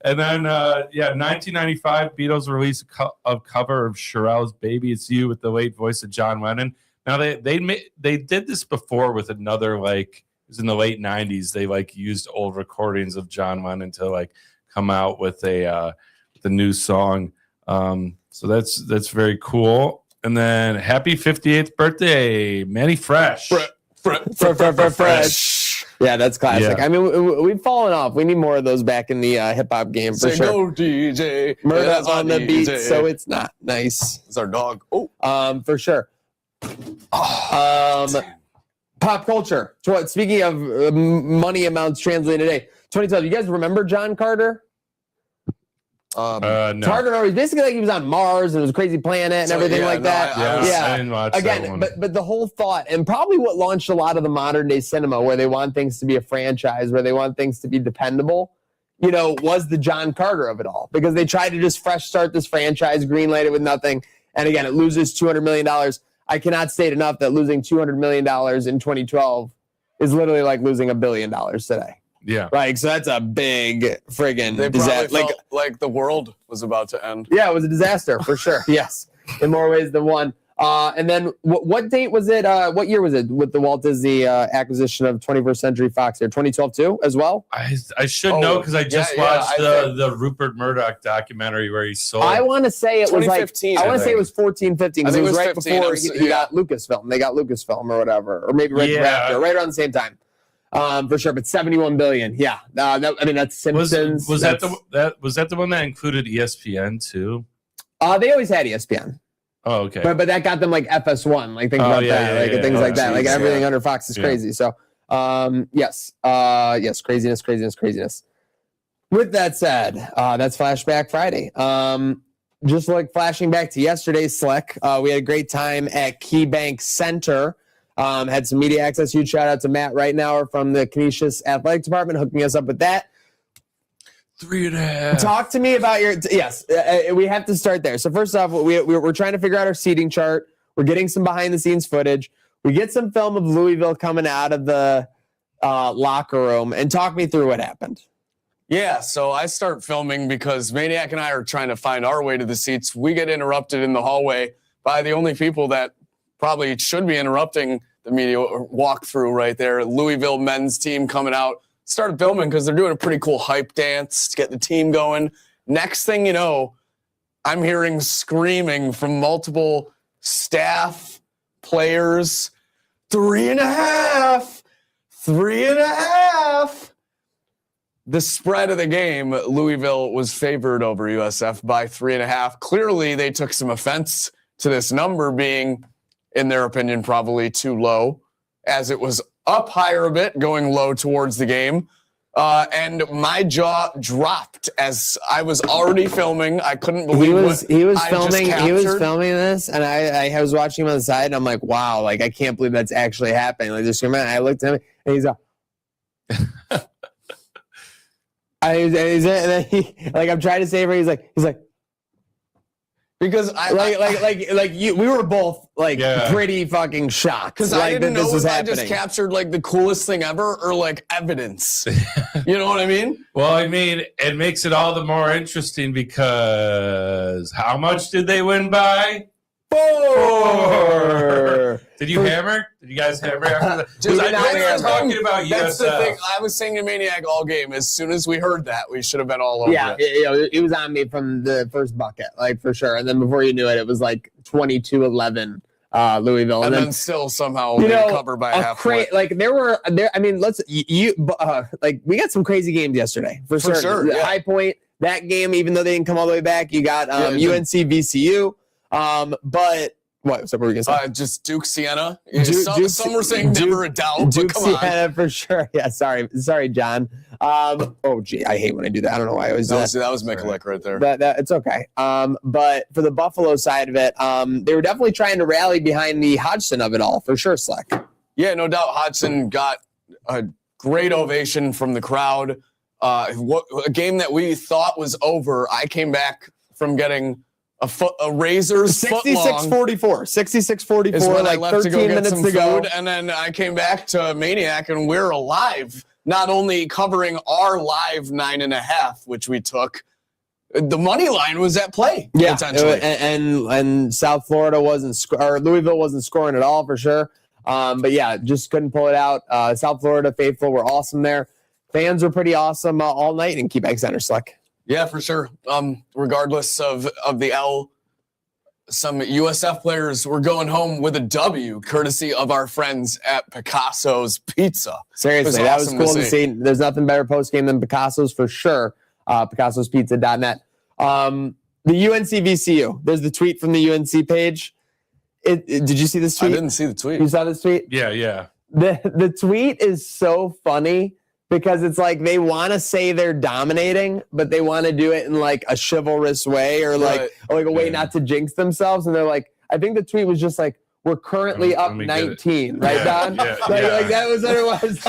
And then, 1995, Beatles released a cover of Cheryl's "Baby It's You" with the late voice of John Lennon. Now they did this before with another, like, it was in the late 90s. They like used old recordings of John Lennon to like come out with the new song. So that's very cool. And then happy 58th birthday, Manny Fresh. Fresh. Yeah, that's classic. Yeah. I mean, we've fallen off. We need more of those back in the hip hop game for sure. Go DJ. Murder's on the beat, so it's not nice. It's our dog. For sure. Pop culture. Speaking of money amounts translated today, 2012. You guys remember John Carter? No. Carter, basically like he was on Mars and it was a crazy planet and everything like that. I didn't watch that one. But the whole thought, and probably what launched a lot of the modern day cinema, where they want things to be a franchise, where they want things to be dependable, was the John Carter of it all, because they tried to just fresh start this franchise, greenlight it with nothing, and again, it loses $200 million. I cannot state enough that losing $200 million in 2012 is literally like losing $1 billion today. Yeah. Like, so that's a big friggin' They probably disaster. felt like the world was about to end. Yeah, it was a disaster for sure. Yes, in more ways than one. And then what date was it? What year was it with the Walt Disney acquisition of 21st Century Fox here? 2012 too, as well? I should know because I just watched the Rupert Murdoch documentary where he sold. I want to say it was like, 2015, I want to say it was 14, 15, because it was right 15, before he got Lucasfilm. They got Lucasfilm or whatever, or maybe right after, right around the same time. For sure, but 71 billion. Yeah. That's Simpsons. Was that the one that included ESPN too? They always had ESPN. Oh, okay. But that got them like FS1, like think about that, things like that. Like everything under Fox is crazy. So, yes, craziness. With that said, that's Flashback Friday. Just like flashing back to yesterday's Slick, we had a great time at KeyBank Center. Had some media access. Huge shout out to Matt Reitnauer from the Canisius Athletic Department hooking us up with that. 3.5. Talk to me about your yes. We have to start there. So first off, we're trying to figure out our seating chart. We're getting some behind the scenes footage. We get some film of Louisville coming out of the locker room, and talk me through what happened. Yeah, so I start filming because Maniac and I are trying to find our way to the seats. We get interrupted in the hallway by the only people that probably should be interrupting the media walkthrough right there. Louisville men's team coming out. Started filming because they're doing a pretty cool hype dance to get the team going. Next thing you know, I'm hearing screaming from multiple staff, players, 3.5, 3.5. The spread of the game, Louisville was favored over USF by 3.5. Clearly, they took some offense to this number being, in their opinion, probably too low, as it was up higher a bit, going low towards the game. And my jaw dropped as I was already filming. I couldn't believe he was filming this, and I was watching him on the side, and I'm like, wow, like I can't believe that's actually happening. Like this man, I looked at him, and he's like, I'm trying to save her. He's like. Because we were both pretty fucking shocked because I didn't know if I just captured like the coolest thing ever or like evidence. You know what I mean? Well, I mean, it makes it all the more interesting because how much did they win by? 4. Did you hammer? Did you guys hammer after that? Dude, I was talking about USF. That's the thing. I was saying to Maniac all game. As soon as we heard that, we should have been all over it. It was on me from the first bucket, like for sure. And then before you knew it, it was like 22-11 Louisville. And then still somehow they covered by half point. Like we got some crazy games yesterday for sure. Yeah. High Point, that game, even though they didn't come all the way back, you got UNC VCU. But what were we gonna say? Just Duke Siena. Some were saying never a doubt. Duke but come Siena on. for sure. Yeah, sorry, John. I hate when I do that. I don't know why I always do that. That was Mikulek right there. That it's okay. But for the Buffalo side of it, they were definitely trying to rally behind the Hodgson of it all for sure. Slick. Yeah, no doubt. Hodgson got a great ovation from the crowd. A game that we thought was over. I came back from getting a razor's 66-44. 66-44. Is when like I left 13 to go get minutes some to go. food, and then I came back to Maniac, and we're alive. Not only covering our live 9.5, which we took, the money line was at play. Yeah, potentially. And South Florida or Louisville wasn't scoring at all for sure. But yeah, just couldn't pull it out. South Florida faithful were awesome there. Fans were pretty awesome all night in KeyBank Center, Slick. Yeah, for sure. Regardless of the L, some USF players were going home with a W, courtesy of our friends at Picasso's Pizza. Seriously, that was cool to see. There's nothing better post-game than Picasso's for sure. Picasso'sPizza.net. The UNC VCU. There's the tweet from the UNC page. Did you see this tweet? I didn't see the tweet. You saw this tweet? Yeah. The tweet is so funny because it's like they want to say they're dominating, but they want to do it in like a chivalrous way or like a way not to jinx themselves. And they're like, I think the tweet was just like, we're currently up 19, right, Don? Yeah, like that was what it was.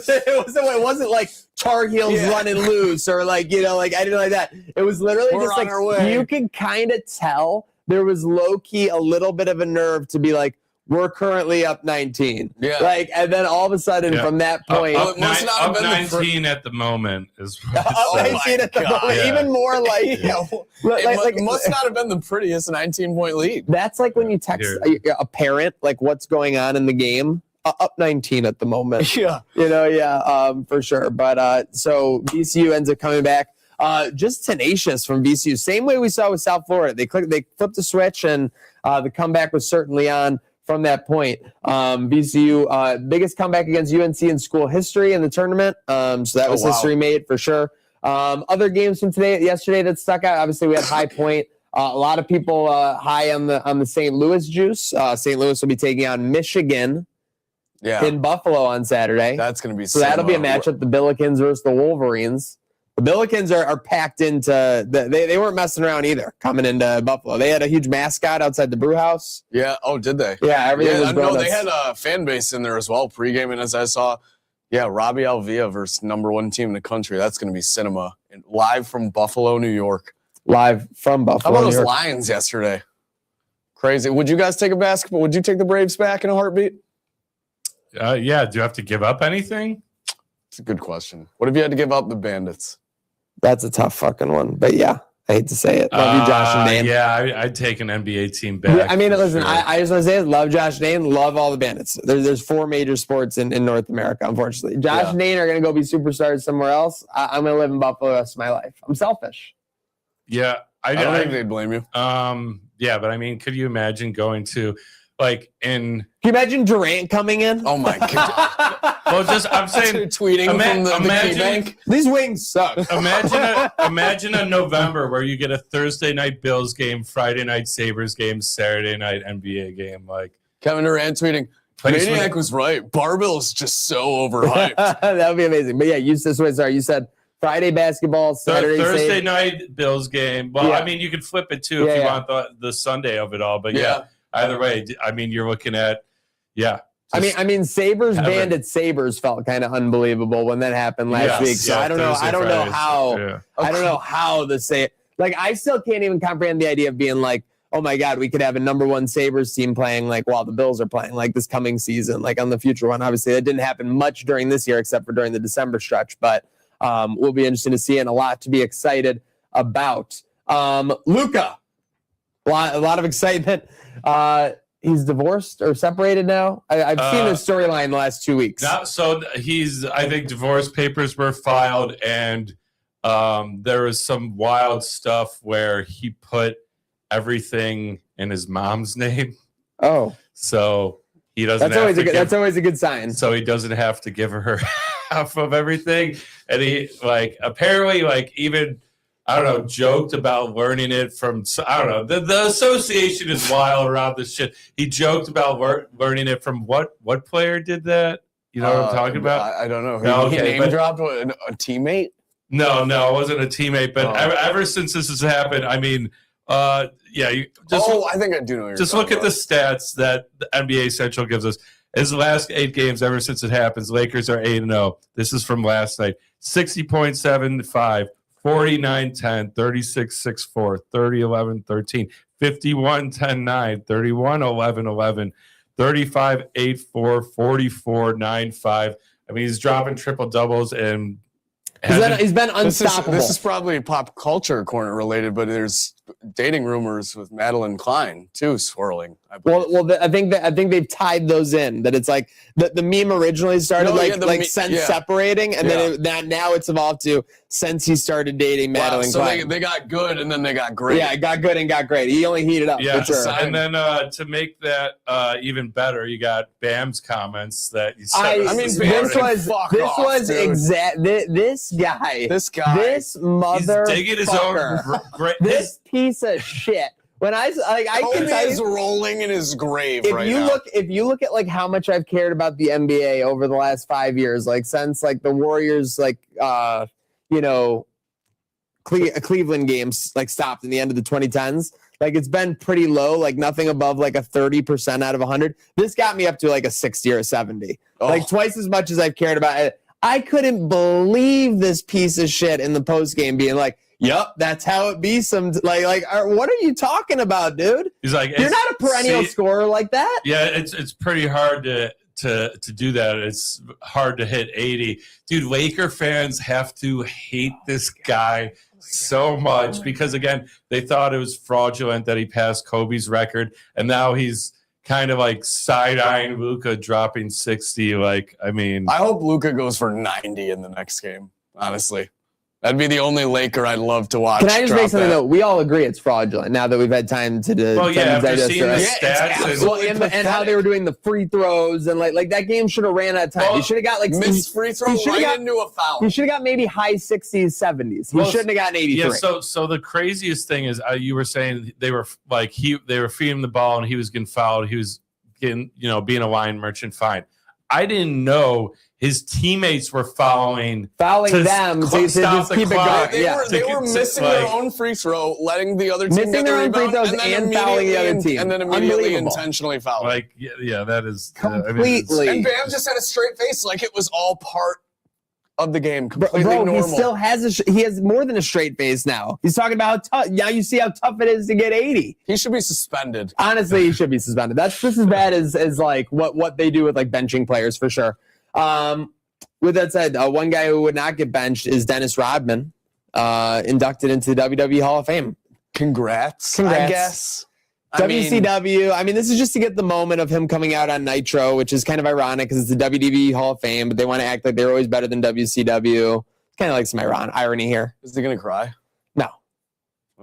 It wasn't like Tar Heels run and loose or like anything like that. It was literally just like you could kind of tell there was low key a little bit of a nerve to be like, we're currently up 19. Yeah. Like, and then all of a sudden from that point, Well, it must not have up been the 19 at the moment is up Oh my 19 at the God. moment, Yeah. even more like, It must not have been the prettiest 19-point lead. that's like when you text a parent, like what's going on in the game. Up 19 at the moment. Yeah. For sure. But so VCU ends up coming back. Just tenacious from VCU. Same way we saw with South Florida. They flipped the switch, and the comeback was certainly on from that point. VCU, biggest comeback against UNC in school history in the tournament. So that was history made for sure. Other games from yesterday that stuck out. Obviously, we had High Point. A lot of people high on the St. Louis juice. St. Louis will be taking on Michigan. Yeah. In Buffalo on Saturday. That's going to be so that'll be a matchup, the Billikens versus the Wolverines. The Billikens are packed into they weren't messing around either coming into Buffalo. They had a huge mascot outside the brew house. Yeah. Oh, did they? Yeah, everything was no, donuts. they had a fan base in there as well pre-gaming, as I saw. Yeah, Robbie Alvia versus #1 team in the country. That's going to be cinema. And live from Buffalo, New York. Live from Buffalo. How about New those York. Lions yesterday? Crazy. Would you guys take a basketball? Would you take the Braves back in a heartbeat? yeah. Do you have to give up anything? It's a good question. What if you had to give up the Bandits? That's a tough fucking one. But yeah, I hate to say it. Love you, Josh and Dane. Yeah, I'd take an NBA team back. Yeah, I mean, for listen, sure. I just want to say it. Love Josh and Dane. Love all the Bandits. There's 4 major sports in North America, unfortunately. Josh and Dane are going to go be superstars somewhere else. I'm going to live in Buffalo the rest of my life. I'm selfish. Yeah, I don't think they'd blame you. Yeah, but I mean, could you imagine going to Can you imagine Durant coming in? Oh my God. Well, just I'm saying, tweeting from the key bank. These wings suck. imagine a November where you get a Thursday night Bills game, Friday night Sabres game, Saturday night NBA game. Like Kevin Durant tweeting, Maniac was right. Barbell is just so overhyped. That would be amazing. But yeah, you said Friday basketball, Saturday Thursday night Bills game. Well, I mean, you could flip it too if you want the Sunday of it all. But yeah, either way, I mean, you're looking at I mean, Sabres, Bandits, Sabres felt kind of unbelievable when that happened last week. So I don't know how to say it. Like, I still can't even comprehend the idea of being like, oh my God, we could have a #1 Sabres team playing like while the Bills are playing like this coming season, like on the future one. Obviously, that didn't happen much during this year, except for during the December stretch. But will be interesting to see and a lot to be excited about. Luka, a lot of excitement. He's divorced or separated now. I've seen this storyline the last 2 weeks. So I think divorce papers were filed, and there was some wild stuff where he put everything in his mom's name. Oh, so he doesn't. That's always a good sign. So he doesn't have to give her half of everything, and he apparently even. I don't know, joked about learning it from, I don't know. The association is wild around this shit. He joked about learning it from what player did that? You know what I'm talking about? I don't know. He name dropped a teammate? No, it wasn't a teammate. But ever since this has happened, I mean, I think I do know. Just look at the stats that the NBA Central gives us. His last 8 games ever since it happens, Lakers are 8-0. This is from last night. 60.75. 49-10, 36-6-4, 30-11-13, 51-10-9, 31-11-11, 35-8-4, 44-9-5. I mean, he's dropping triple doubles and he's been unstoppable. This is probably pop culture corner related, but there's dating rumors with Madeline Klein too swirling. I think they've tied those in. That it's like the meme originally started separating, and then now it's evolved to since he started dating Madeline Klein. So they got good and then they got great. Yeah, it got good and got great. He only heated up. Yeah, for sure. And then to make that even better, you got Bam's comments that you said. This guy, this mother, he's digging his own this piece of shit. When I can tell is rolling in his grave if you look at like how much I've cared about the NBA over the last 5 years, like since like the Warriors Cleveland games like stopped in the end of the 2010s, like it's been pretty low, like nothing above like a 30% out of 100. This got me up to like a 60 or a 70, like twice as much as I've cared about it. I couldn't believe this piece of shit in the post game being like, Yep, that's how it be. What are you talking about, dude? He's like, You're not a perennial scorer like that. Yeah, it's pretty hard to do that. It's hard to hit 80. Dude, Laker fans have to hate this guy so much because, again, they thought it was fraudulent that he passed Kobe's record, and now he's kind of like side-eyeing Luka dropping 60. Like, I mean, I hope Luka goes for 90 in the next game, honestly. That'd be the only Laker I'd love to watch. Can I just drop make something that. though? We all agree it's fraudulent now that we've had time to after seeing the right? stats And how they were doing the free throws and like that game should have ran out of time. Well, He should have got like missed free throw right into a foul. He should have got maybe high 60s, 70s. He shouldn't have gotten 83. Yeah, so the craziest thing is you were saying they were feeding him the ball and he was getting fouled. He was getting, being a line merchant, fine. I didn't know his teammates were fouling them to just keep it going. They were missing their own free throw, letting the other team get the rebound, and fouling the other team. And then immediately intentionally fouling. That is completely. And Bam just had a straight face like it was all part of the game. Completely normal. He still has he has more than a straight face now. He's talking about how tough. Now you see how tough it is to get 80. He should be suspended. Honestly, he should be suspended. That's just as bad as like what they do with like benching players for sure. With that said, one guy who would not get benched is Dennis Rodman, inducted into the WWE Hall of Fame. Congrats. I guess. WCW. This is just to get the moment of him coming out on Nitro, which is kind of ironic because it's the WWE Hall of Fame, but they want to act like they're always better than WCW. It's kind of like some irony here. Is he going to cry? No.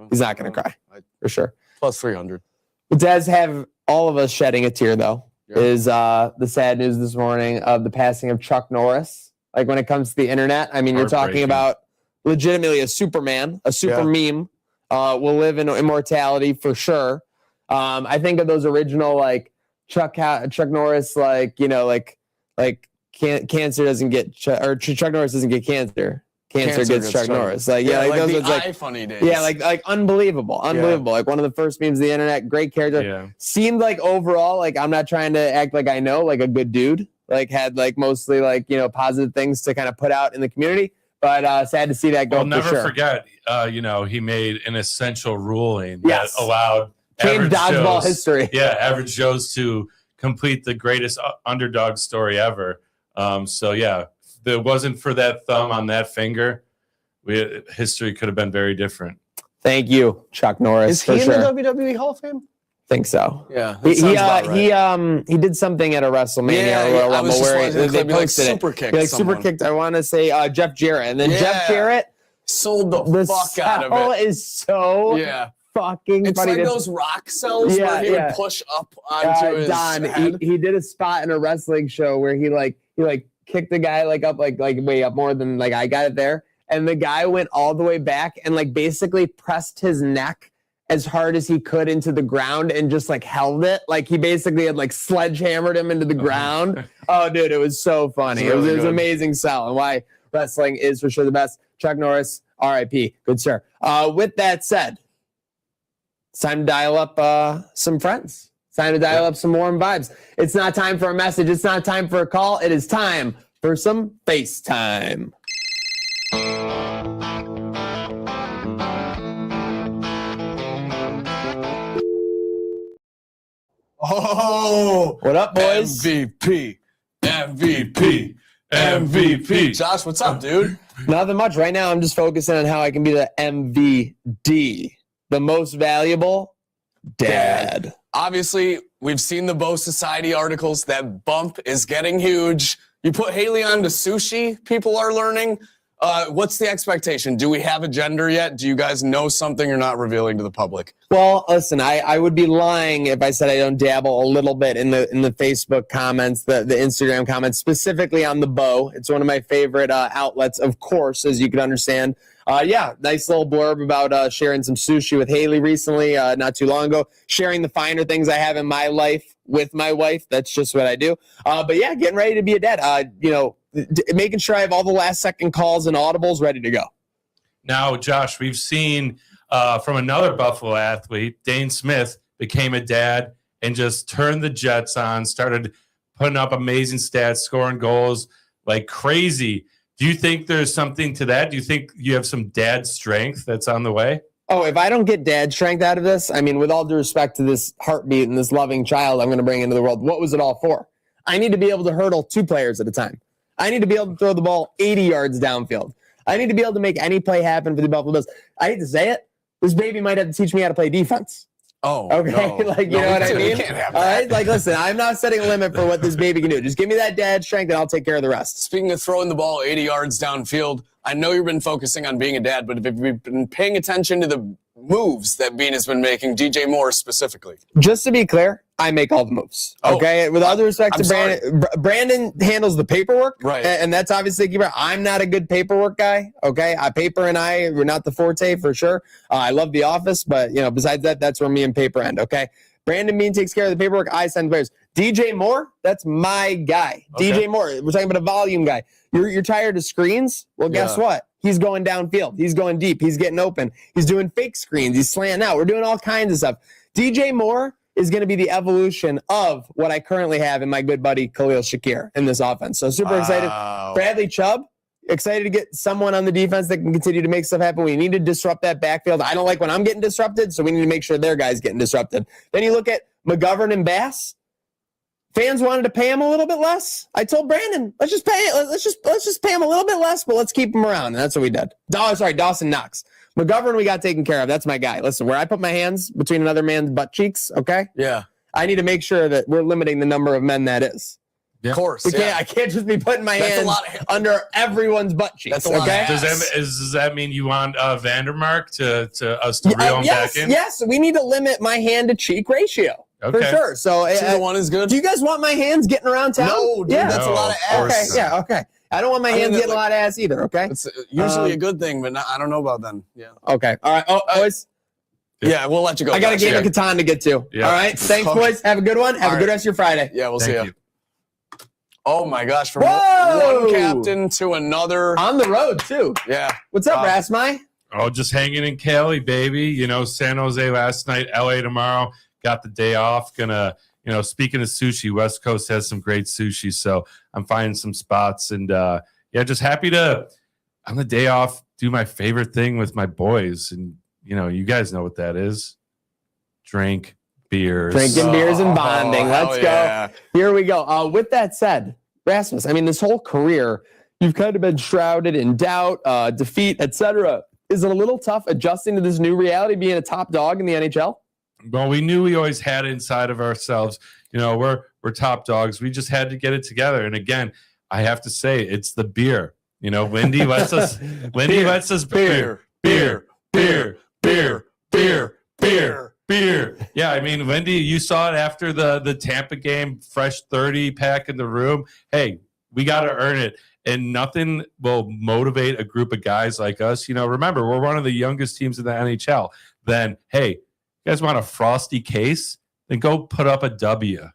He's not going to cry, for sure. Plus 300. What does have all of us shedding a tear, though, is the sad news this morning of the passing of Chuck Norris. Like, when it comes to the internet, you're talking about legitimately a Superman, a super meme, will live in immortality for sure. I think of those original, like, Chuck Norris, cancer doesn't get, Chuck Norris doesn't get cancer. Cancer gets Chuck Norris. Like the funny days. Yeah, like unbelievable. Yeah. Like one of the first memes of the internet. Great character. Yeah. Seemed like overall, like I'm not trying to act like I know, like a good dude. Like had like mostly like positive things to kind of put out in the community. But sad to see that go. Well, never for sure. forget, he made an essential ruling Yes. that allowed changed dodgeball history. Yeah, Average Joe's to complete the greatest underdog story ever. If it wasn't for that thumb on that finger, history could have been very different. Thank you, Chuck Norris. Is he in the WWE Hall of Fame? Think so. Yeah. He did something at a WrestleMania or Royal Rumble where they posted super kicked. He super kicked. I want to say Jeff Jarrett, and then Jeff Jarrett sold the fuck out of it. Is so fucking it's funny. Like those rock cells where he would push up onto his head. He did a spot in a wrestling show where he kicked the guy up way up more than I got it there, and the guy went all the way back and basically pressed his neck as hard as he could into the ground and just held it. Like he basically had sledgehammered him into the ground. Oh, dude, it was so funny. It was amazing sell, and why wrestling is for sure the best. Chuck Norris, R.I.P. Good sir. With that said, it's time to dial up some friends. It's time to dial up some warm vibes. It's not time for a message. It's not time for a call. It is time for some FaceTime. Oh, what up, boys? MVP. Josh, what's up, dude? Nothing much. Right now, I'm just focusing on how I can be the MVD, the most valuable dad. Obviously, we've seen the Bow Society articles. That bump is getting huge. You put Haley on to sushi, people are learning. What's the expectation? Do we have a gender yet? Do you guys know something you're not revealing to the public? Well, listen, I would be lying if I said I don't dabble a little bit in the Facebook comments, the Instagram comments, specifically on the Bow. It's one of my favorite outlets, of course, as you can understand. Nice little blurb about sharing some sushi with Haley recently, not too long ago. Sharing the finer things I have in my life with my wife. That's just what I do. Getting ready to be a dad. Making sure I have all the last second calls and audibles ready to go. Now, Josh, we've seen from another Buffalo athlete, Dane Smith, became a dad and just turned the Jets on, started putting up amazing stats, scoring goals like crazy. Do you think there's something to that? Do you think you have some dad strength that's on the way? Oh, if I don't get dad strength out of this, I mean, with all due respect to this heartbeat and this loving child I'm going to bring into the world, what was it all for? I need to be able to hurdle 2 players at a time. I need to be able to throw the ball 80 yards downfield. I need to be able to make any play happen for the Buffalo Bills. I hate to say it, this baby might have to teach me how to play defense. Oh, okay. No. Like, you know what I mean? Can't have all that. right. Like, listen, I'm not setting a limit for what this baby can do. Just give me that dad strength and I'll take care of the rest. Speaking of throwing the ball 80 yards downfield, I know you've been focusing on being a dad, but have you been paying attention to the moves that Bean has been making, DJ Moore specifically? Just to be clear, I make all the moves. Oh, okay. With all due respect I'm to Brandon, Brandon handles the paperwork. Right. And that's obviously key. I'm not a good paperwork guy. Okay. Paper and I were not the forte for sure. I love The Office, but besides that, that's where me and paper end. Okay. Brandon Bean takes care of the paperwork. I send players. DJ Moore, that's my guy. Okay. DJ Moore, we're talking about a volume guy. You're tired of screens? Well, guess what? He's going downfield. He's going deep. He's getting open. He's doing fake screens. He's slanting out. We're doing all kinds of stuff. DJ Moore is going to be the evolution of what I currently have in my good buddy Khalil Shakir in this offense. So super excited. Bradley Chubb, excited to get someone on the defense that can continue to make stuff happen. We need to disrupt that backfield. I don't like when I'm getting disrupted, so we need to make sure their guys getting disrupted. Then you look at McGovern and Bass. Fans wanted to pay him a little bit less. I told Brandon, let's just pay him a little bit less, but let's keep him around. And that's what we did. Dawson Knox. McGovern, we got taken care of. That's my guy. Listen, where I put my hands between another man's butt cheeks, okay? Yeah. I need to make sure that we're limiting the number of men that is. Of course. I can't just be putting my hands under everyone's butt cheeks. That's a lot of okay? Does that mean you want Vandermark to us to reel him back in? Yes, we need to limit my hand to cheek ratio. Okay. For sure. So 2-to-1 is good. Do you guys want my hands getting around town? No, dude, that's a lot of ass. Okay, okay. I don't want my hands getting a lot of ass either, okay? It's usually a good thing, but I don't know about them. Yeah. Okay. All right. Oh, boys. Yeah, we'll let you go. I got a game of Catan to get to. Yeah. All right. Thanks, boys. Have a good one. Have a good rest of your Friday. Yeah, we'll see Thank you. you. Oh, my gosh. From Whoa! one captain to another. On the road, too. Yeah. What's up, Rasmai? Oh, just hanging in Cali, baby. San Jose last night, LA tomorrow. Got the day off. Gonna, speaking of sushi, West Coast has some great sushi. So I'm finding some spots and, just happy to, on the day off, do my favorite thing with my boys. And, you guys know what that is. Drink beers. Drinking beers and bonding. Let's go. Yeah. Here we go. With that said, Rasmus, I mean, this whole career, you've kind of been shrouded in doubt, defeat, etc. Is it a little tough adjusting to this new reality, being a top dog in the NHL? Well, we knew we always had it inside of ourselves. We're top dogs. We just had to get it together. And again, I have to say, it's the beer. Wendy lets us. Wendy lets us beer. Yeah, I mean, Wendy, you saw it after the Tampa game. Fresh 30 pack in the room. Hey, we got to earn it. And nothing will motivate a group of guys like us. Remember, we're one of the youngest teams in the NHL. Then, hey, you guys want a frosty case? Then go put up a W.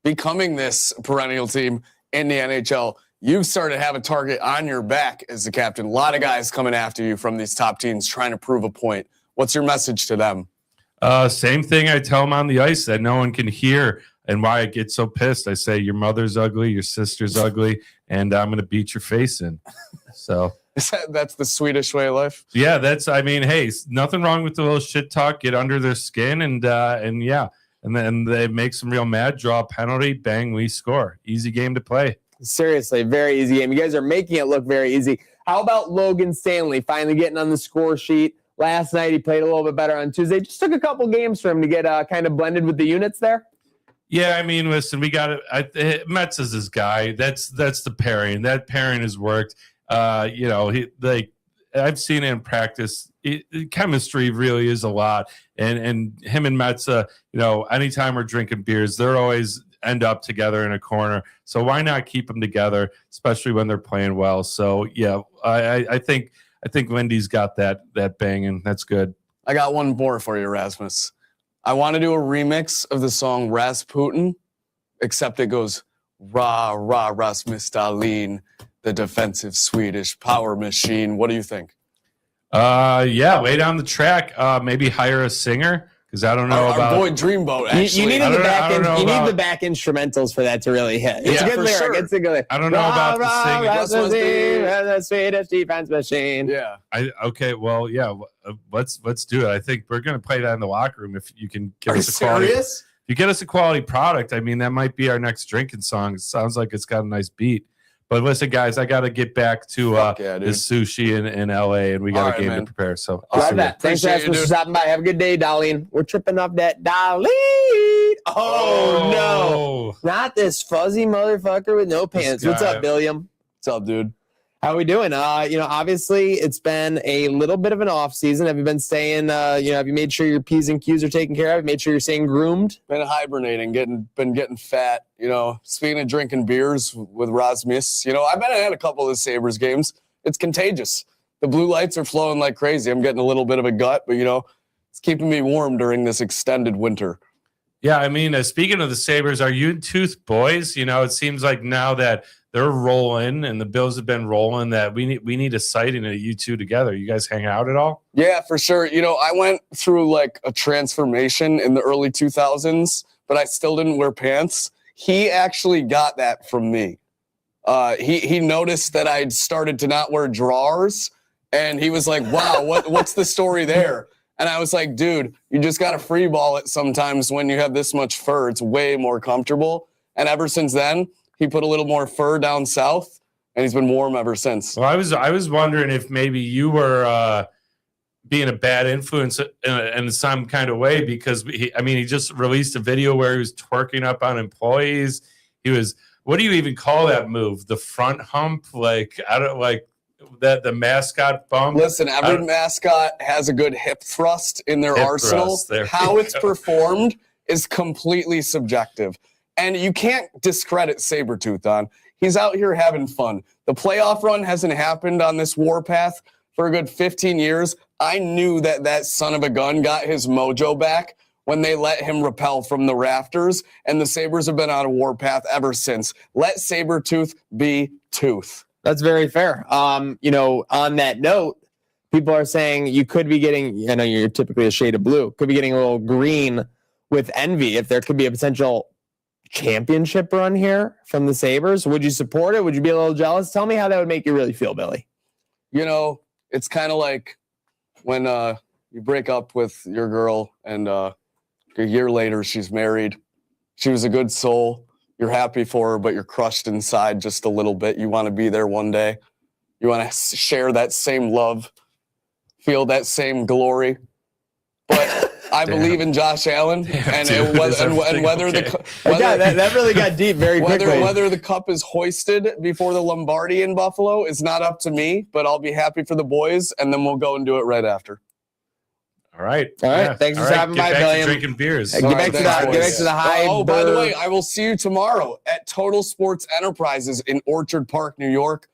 Becoming this perennial team in the NHL, you've started to have a target on your back as the captain. A lot of guys coming after you from these top teams trying to prove a point. What's your message to them? Same thing I tell them on the ice that no one can hear. And why I get so pissed, I say your mother's ugly, your sister's ugly, and I'm going to beat your face in. So that's the Swedish way of life. Yeah, hey, nothing wrong with the little shit talk. Get under their skin, and then they make some real mad. Draw a penalty, bang, we score. Easy game to play. Seriously, very easy game. You guys are making it look very easy. How about Logan Stanley finally getting on the score sheet? Last night he played a little bit better on Tuesday. Just took a couple games for him to get kind of blended with the units there. Yeah, I mean, listen, we got it. Metz is his guy. That's the pairing. That pairing has worked. I've seen it in practice. Chemistry really is a lot. And him and Metz, anytime we're drinking beers, they're always end up together in a corner. So why not keep them together, especially when they're playing well? So yeah, I think Wendy's got that banging. That's good. I got one more for you, Rasmus. I want to do a remix of the song Rasputin, except it goes rah, rah, Rasmus Dahlin, the defensive Swedish power machine. What do you think? Yeah, lay down the track. Maybe hire a singer. because I don't know Our about boy Dreamboat, You actually. needed I the don't know- I back don't end. know You need about- the back instrumentals for that to really hit. It's Yeah, a good for lyric. sure. It's a good lyric. I don't know about the singing. Rest Must be- the sweetest defense machine. Yeah. Okay, well, yeah, let's do it. I think we're gonna play that in the locker room if you can give Are you us a quality. serious? If you get us a quality product, I mean, that might be our next drinking song. It sounds like it's got a nice beat. But listen, guys, I got to get back to Fuck yeah, dude. the sushi in LA, and we got All a right, game man. to prepare. So Love Awesome. that. Thanks, Appreciate guys, you, for dude. stopping by. Have a good day, Darlene. We're tripping off that Darlene. Oh, no. Not this fuzzy motherfucker with no pants. What's guy. up, Billiam? What's up, dude? How we doing? Obviously it's been a little bit of an off season. Have you been staying, have you made sure your P's and Q's are taken care of? Have you made sure you're staying groomed? Been hibernating, been getting fat. Speaking of drinking beers with Rasmus, I've been at a couple of the Sabres games. It's contagious. The blue lights are flowing like crazy. I'm getting a little bit of a gut, but it's keeping me warm during this extended winter. Yeah, I mean, speaking of the Sabres, are you and Tooth boys? It seems like now that they're rolling and the Bills have been rolling, that we need a sighting of you two together. You guys hang out at all? Yeah, for sure. I went through like a transformation in the early 2000s, but I still didn't wear pants. He actually got that from me. He noticed that I'd started to not wear drawers, and he was like, wow, what's the story there? And I was like, dude, you just got to free ball it sometimes when you have this much fur. It's way more comfortable. And ever since then, he put a little more fur down south, and he's been warm ever since. Well, I was wondering if maybe you were being a bad influence in some kind of way, because he just released a video where he was twerking up on employees. He was, what do you even call that move? The front hump? I don't like that, the mascot bump. Listen, every mascot has a good hip thrust in their arsenal. How it's performed is completely subjective. And you can't discredit Sabretooth on. He's out here having fun. The playoff run hasn't happened on this warpath for a good 15 years. I knew that son of a gun got his mojo back when they let him rappel from the rafters, and the Sabres have been on a warpath ever since. Let Sabretooth be Tooth. That's very fair. On that note, people are saying you could be getting, I know you're typically a shade of blue, could be getting a little green with envy if there could be a potential championship run here from the Sabres. Would you support it? Would you be a little jealous? Tell me how that would make you really feel, Billy. It's kind of like when you break up with your girl and a year later she's married. She was a good soul. You're happy for her, but you're crushed inside just a little bit. You want to be there one day. You want to share that same love, feel that same glory. But I believe in Josh Allen, that really got deep very quickly. Whether the cup is hoisted before the Lombardi in Buffalo is not up to me, but I'll be happy for the boys, and then we'll go and do it right after. All right. Thanks for stopping by, Billy. Drinking beers. Get back to the high. Oh, by the way, I will see you tomorrow at Total Sports Enterprises in Orchard Park, New York,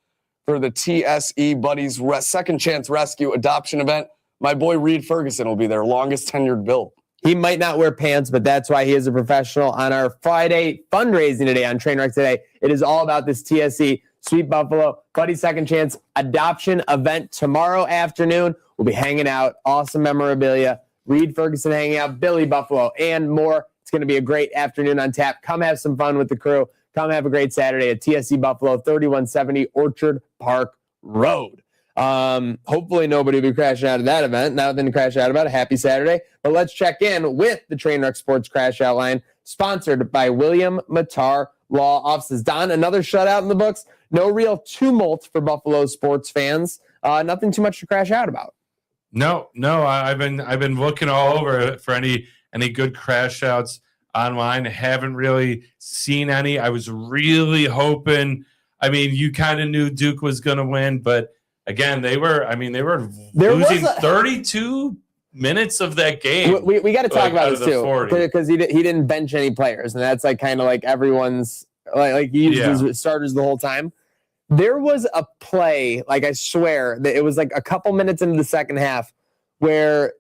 for the TSE Buddies Second Chance Rescue Adoption event. My boy Reed Ferguson will be there, longest tenured Bill. He might not wear pants, but that's why he is a professional. On our Friday fundraising today on Trainwreck today, it is all about this TSE Sweet Buffalo Buddy Second Chance Adoption event tomorrow afternoon. We'll be hanging out, awesome memorabilia, Reed Ferguson hanging out, Billy Buffalo, and more. It's going to be a great afternoon on tap. Come have some fun with the crew. Come have a great Saturday at TSE Buffalo, 3170 Orchard Park Road. Hopefully nobody will be crashing out of that event. Nothing to crash out about. A happy Saturday. But let's check in with the Trainwreck Sports Crash Out Line, sponsored by William Matar Law Offices. Don, another shutout in the books. No real tumult for Buffalo sports fans. Nothing too much to crash out about. No. I've been looking all over for any good crash outs online. I haven't really seen any. I was really hoping. I mean, you kind of knew Duke was going to win, but again, they were losing 32 minutes of that game. We got to talk about this too, 40. because he didn't bench any players, and that's like kind of like everyone's like he used his starters the whole time. There was a play, like I swear that it was like a couple minutes into the second half, where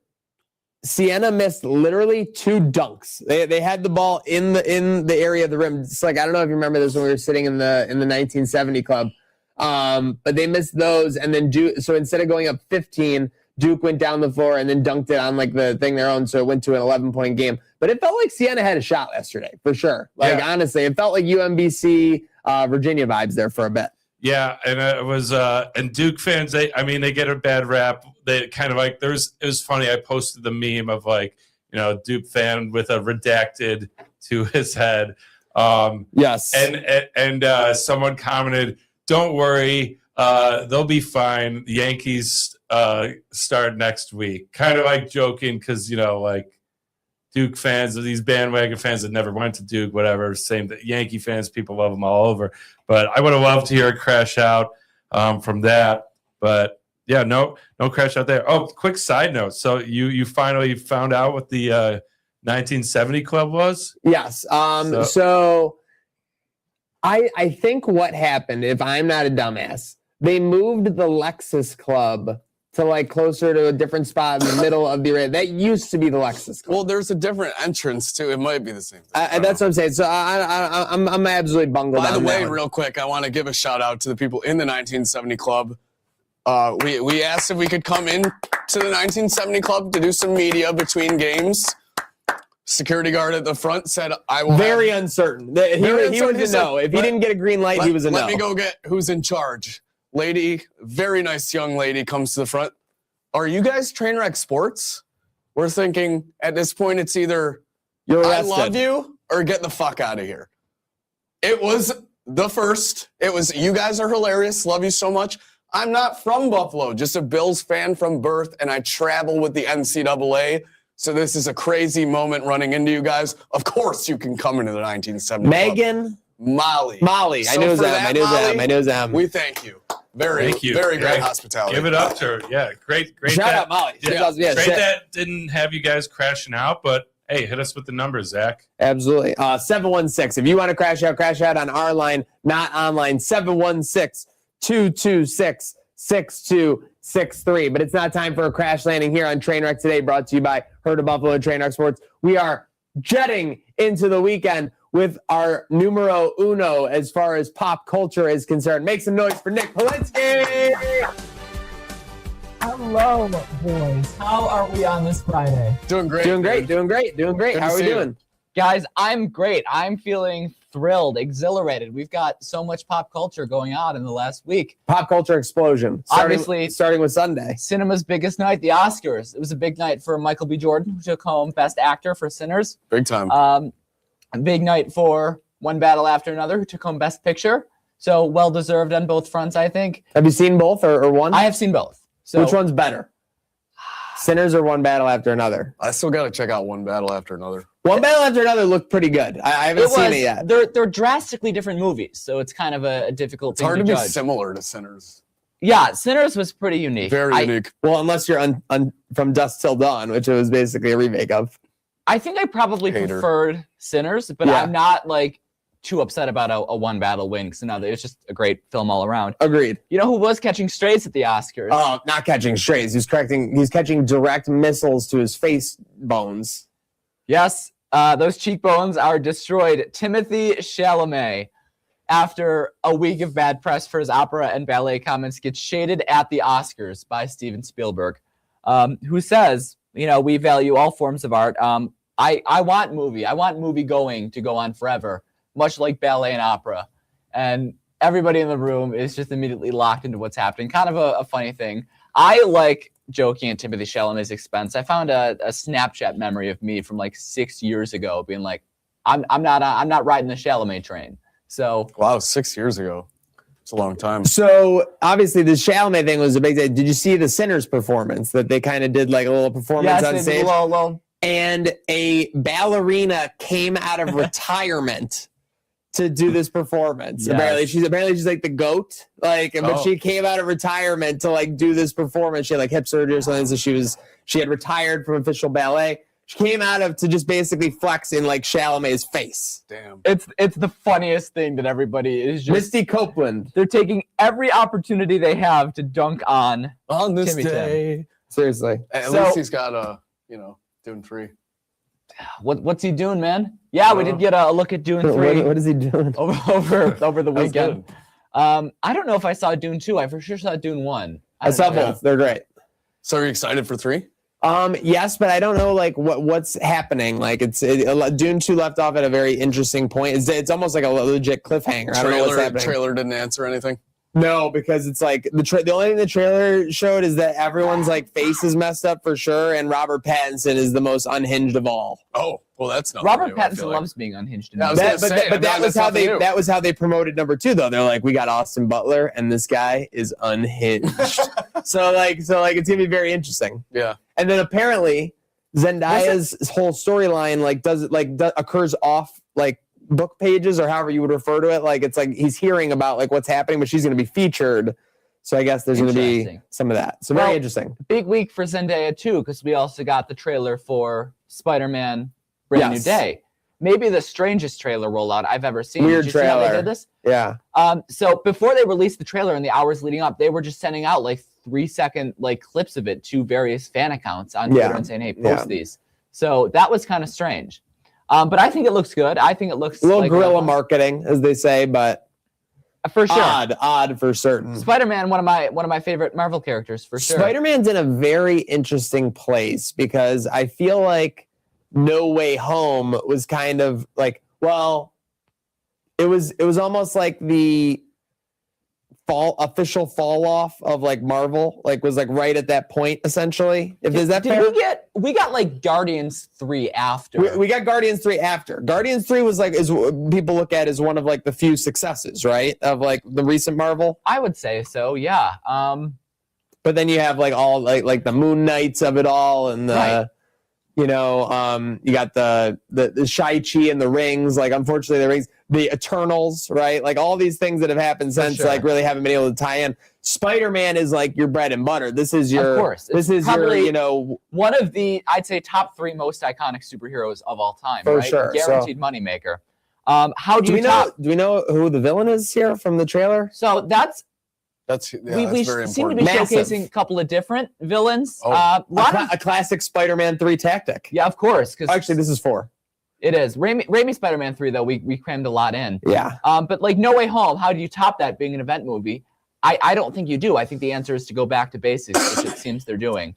Sienna missed literally 2 dunks. They had the ball in the area of the rim. It's like, I don't know if you remember this when we were sitting in the 1970 club. But they missed those, and then so instead of going up 15, Duke went down the floor and then dunked it on like the thing their own, so it went to an 11-point game. But it felt like Siena had a shot yesterday, for sure. Like, honestly, it felt like UMBC Virginia vibes there for a bit. Yeah, and it was and Duke fans, they get a bad rap. They kind of like, it was funny. I posted the meme of like, Duke fan with a redacted to his head. Yes. And someone commented, "Don't worry, they'll be fine. The Yankees start next week." Kind of like joking because like Duke fans, these bandwagon fans that never went to Duke, whatever. Same that Yankee fans, people love them all over. But I would have loved to hear a crash out from that. But yeah, no crash out there. Oh, quick side note. So you finally found out what the 1970 club was? Yes. So I think what happened, if I'm not a dumbass, they moved the Lexus Club to like closer to a different spot in the middle of the arena. That used to be the Lexus Club. Well, there's a different entrance too. It might be the same thing. That's what I'm saying. So I'm absolutely bungled. By the on way, that one. real quick, I want to give a shout out to the people in the 1970 club. We asked if we could come in to the 1970 club to do some media between games. Security guard at the front said, "I will." Very uncertain. He was a no. If he didn't get a green light, he was a no. Let me go get who's in charge. Lady, very nice young lady comes to the front. "Are you guys Trainwreck Sports?" We're thinking at this point it's either I love you or get the fuck out of here. It was the first. It was, "You guys are hilarious. Love you so much. I'm not from Buffalo, just a Bills fan from birth, and I travel with the NCAA. So this is a crazy moment running into you guys. Of course you can come into the 1970 Megan. Molly. So I knew his M. We thank you. Very great hospitality. Give it up to her. Yeah, great. Shout out, Molly. Yeah, great that didn't have you guys crashing out, but hey, hit us with the numbers, Zach. Absolutely. 716. If you want to crash out on our line, not online. 716-226-6263. But it's not time for a crash landing here on Trainwreck Today, brought to you by Herd of Buffalo and Trainwreck Sports. We are jetting into the weekend with our numero uno as far as pop culture is concerned. Make some noise for Nick Polinsky. Hello, boys. How are we on this Friday? Doing great. Doing great. How are we doing? Guys, I'm great. I'm feeling thrilled, exhilarated. We've got so much pop culture going on in the last week. Pop culture explosion. Starting with Sunday. Cinema's biggest night, the Oscars. It was a big night for Michael B. Jordan, who took home Best Actor for Sinners. Big time. A big night for One Battle After Another, who took home Best Picture. So well-deserved on both fronts, I think. Have you seen both or one? I have seen both. So which one's better? Sinners or One Battle After Another? I still got to check out One Battle After Another. One Battle After Another looked pretty good. I haven't seen it yet. They're drastically different movies, so it's kind of a difficult thing to judge. It's hard to be similar to Sinners. Yeah, Sinners was pretty unique. Very unique. Well, unless you're on From Dusk Till Dawn, which it was basically a remake of. I think I probably preferred Sinners, but I'm not like too upset about a One Battle win, because it's just a great film all around. Agreed. You know who was catching strays at the Oscars? Oh, not catching strays. He's catching direct missiles to his face bones. Yes, those cheekbones are destroyed. Timothée Chalamet, after a week of bad press for his opera and ballet comments, gets shaded at the Oscars by Steven Spielberg, who says, we value all forms of art. I want movie going to go on forever, much like ballet and opera. And everybody in the room is just immediately locked into what's happening. Kind of a funny thing. I like joking at Timothée Chalamet's expense. I found a Snapchat memory of me from like 6 years ago being like, I'm not riding the Chalamet train. So wow, 6 years ago. It's a long time. So obviously the Chalamet thing was a big day. Did you see the Sinners performance that they kind of did like a little performance on stage? Well. And a ballerina came out of retirement to do this performance. Yes. Apparently she's like the GOAT. But she came out of retirement to like do this performance. She had like hip surgery or something. So she had retired from official ballet. She came out to just basically flex in like Chalamet's face. Damn. It's the funniest thing that everybody is just. Misty Copeland. They're taking every opportunity they have to dunk on this Timmy day. Tim. Seriously. At least he's got Dune 3. What's he doing, man? Yeah, we did get a look at Dune 3. What is he doing? Over the weekend. I don't know if I saw Dune 2. I for sure saw Dune 1. I saw both. They're great. So are you excited for 3? Yes, but I don't know like what's happening. Like Dune 2 left off at a very interesting point. It's almost like a legit cliffhanger. I don't know what's happening. Trailer didn't answer anything. No, because it's like the only thing the trailer showed is that everyone's like face is messed up for sure, and Robert Pattinson is the most unhinged of all. Oh, well, that's not. Robert Pattinson loves being unhinged. In was movies. gonna say, But that was how nothing new. that was how they promoted number 2 though. They're like, we got Austin Butler, and this guy is unhinged. so it's gonna be very interesting. Yeah. And then apparently Zendaya's whole storyline occurs off like book pages or however you would refer to it. Like it's like he's hearing about like what's happening, but she's going to be featured. So I guess there's going to be Interesting. some of that. So very interesting. Big week for Zendaya too, because we also got the trailer for Spider-Man: Brand New Day. Maybe the strangest trailer rollout I've ever seen. Weird Did you see how they trailer. did this? Yeah. So before they released the trailer in the hours leading up, they were just sending out like 3-second like clips of it to various fan accounts on Twitter and saying, "Hey, post these." So that was kind of strange. But I think it looks good. I think it looks A little like guerrilla marketing, as they say, but for sure. Odd for certain. Spider-Man, one of my favorite Marvel characters for sure. Spider-Man's in a very interesting place because I feel like No Way Home was kind of like, well, it was almost like the official fall off of like Marvel, like was like right at that point essentially. Is that fair? We got like Guardians 3 after. We got Guardians 3 after. Guardians 3 was like is what people look at as one of like the few successes, right? Of like the recent Marvel. I would say so, yeah. But then you have like all like the Moon Knights of it all and the you got the Shai-Chi and the rings, like unfortunately the rings, the Eternals, right? Like all these things that have happened since like really haven't been able to tie in. Spider-Man is like your bread and butter. This is your of course. This is your, one of the I'd say top 3 most iconic superheroes of all time, for right? sure. Guaranteed moneymaker. How do we know who the villain is here from the trailer? So that's we very seem to be showcasing a couple of different villains. A classic Spider-Man 3 tactic. Yeah, of course. Actually, this is 4. It is. Raimi Spider-Man 3, though, we crammed a lot in. Yeah. But like No Way Home, how do you top that being an event movie? I don't think you do. I think the answer is to go back to basics, which it seems they're doing.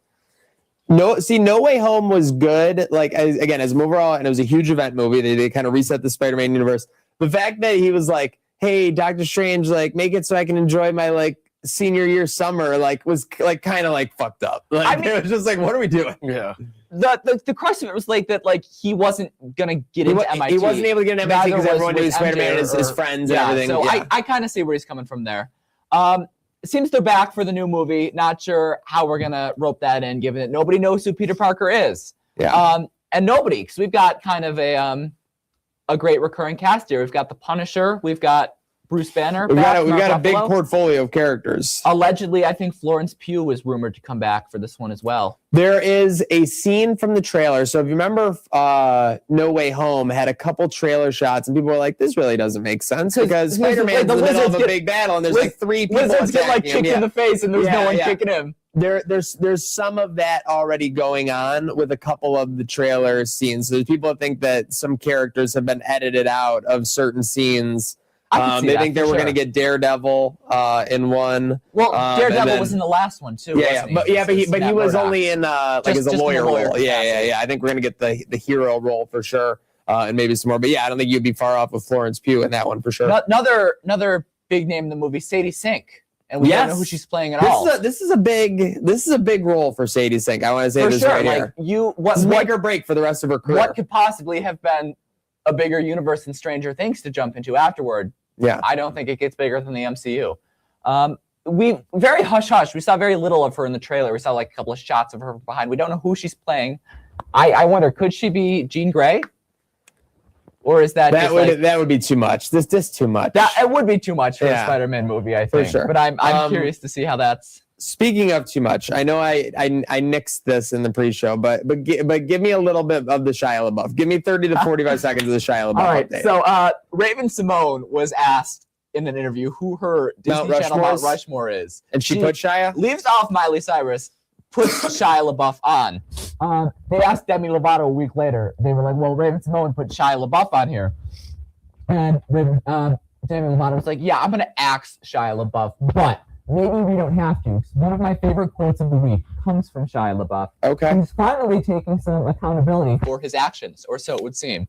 No Way Home was good. Like as an overall, and it was a huge event movie. They kind of reset the Spider-Man universe. The fact that he was like, hey, Doctor Strange, like make it so I can enjoy my like senior year summer, like was like kind of like fucked up. Like I mean, it was just like, what are we doing? Yeah. The crux of it was like that, like he wasn't gonna get into MIT. He wasn't able to get into MIT because everyone knew Spider-Man and his friends and everything. So I kind of see where he's coming from there. It seems they're back for the new movie. Not sure how we're gonna rope that in, given that nobody knows who Peter Parker is. Yeah. And nobody, because we've got kind of a great recurring cast here. We've got the Punisher. We've got Bruce Banner. We've got a big portfolio of characters. Allegedly, I think Florence Pugh was rumored to come back for this one as well. There is a scene from the trailer. So if you remember, No Way Home had a couple trailer shots, and people were like, "This really doesn't make sense because Spider-Man's in the middle of a big battle, and there's like 3 people Wizards get like kicked in the face, and there's no one kicking him." There's some of that already going on with a couple of the trailer scenes. So there's people that think that some characters have been edited out of certain scenes. They think they were going to get Daredevil in one. Well, Daredevil was in the last one too. But he was only in like as a lawyer role. Yeah. I think we're going to get the hero role for sure, and maybe some more. But yeah, I don't think you'd be far off with Florence Pugh in that one for sure. Another big name in the movie, Sadie Sink, and we don't know who she's playing at all. This is a big role for Sadie Sink. I want to say for this sure. right like, here. What make or break for the rest of her career? What could possibly have been a bigger universe than Stranger Things to jump into afterward? Yeah, I don't think it gets bigger than the MCU. We very hush-hush. We saw very little of her in the trailer. We saw like a couple of shots of her behind. We don't know who she's playing. I wonder, could she be Jean Grey? Or is that that would be too much? This too much. It would be too much for a Spider-Man movie, I think. For sure. But I'm curious to see how that's. Speaking of too much, I know I nixed this in the pre-show, but give me a little bit of the Shia LaBeouf. Give me 30 to 45 seconds of the Shia LaBeouf All right, update. so Raven Simone was asked in an interview who her Disney Channel Mount Rushmore is. And she put Shia? Leaves off Miley Cyrus, puts Shia LaBeouf on. They asked Demi Lovato a week later. They were like, well, Raven Simone put Shia LaBeouf on here. And Demi Lovato was like, yeah, I'm going to axe Shia LaBeouf, but maybe we don't have to. One of my favorite quotes of the week comes from Shia LaBeouf. Okay. He's finally taking some accountability for his actions, or so it would seem,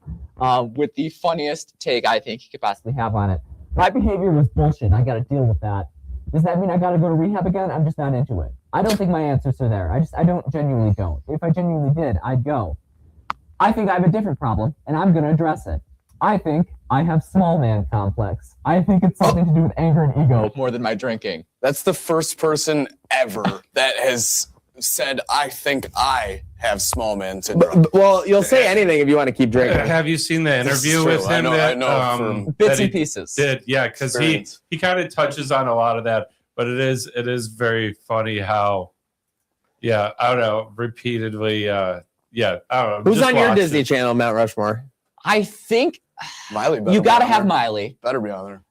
with the funniest take I think he could possibly have on it. My behavior was bullshit. I got to deal with that. Does that mean I got to go to rehab again? I'm just not into it. I don't think my answers are there. I genuinely don't. If I genuinely did, I'd go. I think I have a different problem, and I'm going to address it. I think I have small man complex. I think it's something to do with anger and ego more than my drinking. That's the first person ever that has said, I think I have small man syndrome. Well, you'll say anything if you want to keep drinking. Have you seen the This is interview true. with him? I know from Bits that he and pieces. did, yeah, because he kind of touches on a lot of that, but it is very funny how, yeah, I don't know, repeatedly, yeah, I don't know. Who's just on your watch Disney it. Channel, Mount Rushmore? I think Miley better you be got to on have there. Miley. Better be on there.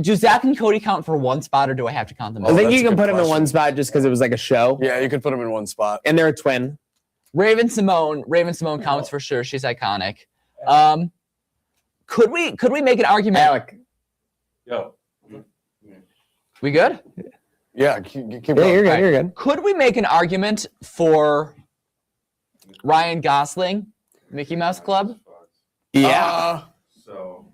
Do Zach and Cody count for one spot, or do I have to count them I all? think that's you a can good put him in question. one spot just because it was like a show. Yeah, you could put them in one spot. And they're a twin. Raven Simone counts for sure. She's iconic. Could we make an argument? Alec. Yo. We good? Yeah, keep Yeah, going. you're good. Right. You're good. Could we make an argument for Ryan Gosling, Mickey Mouse Club? Yeah. So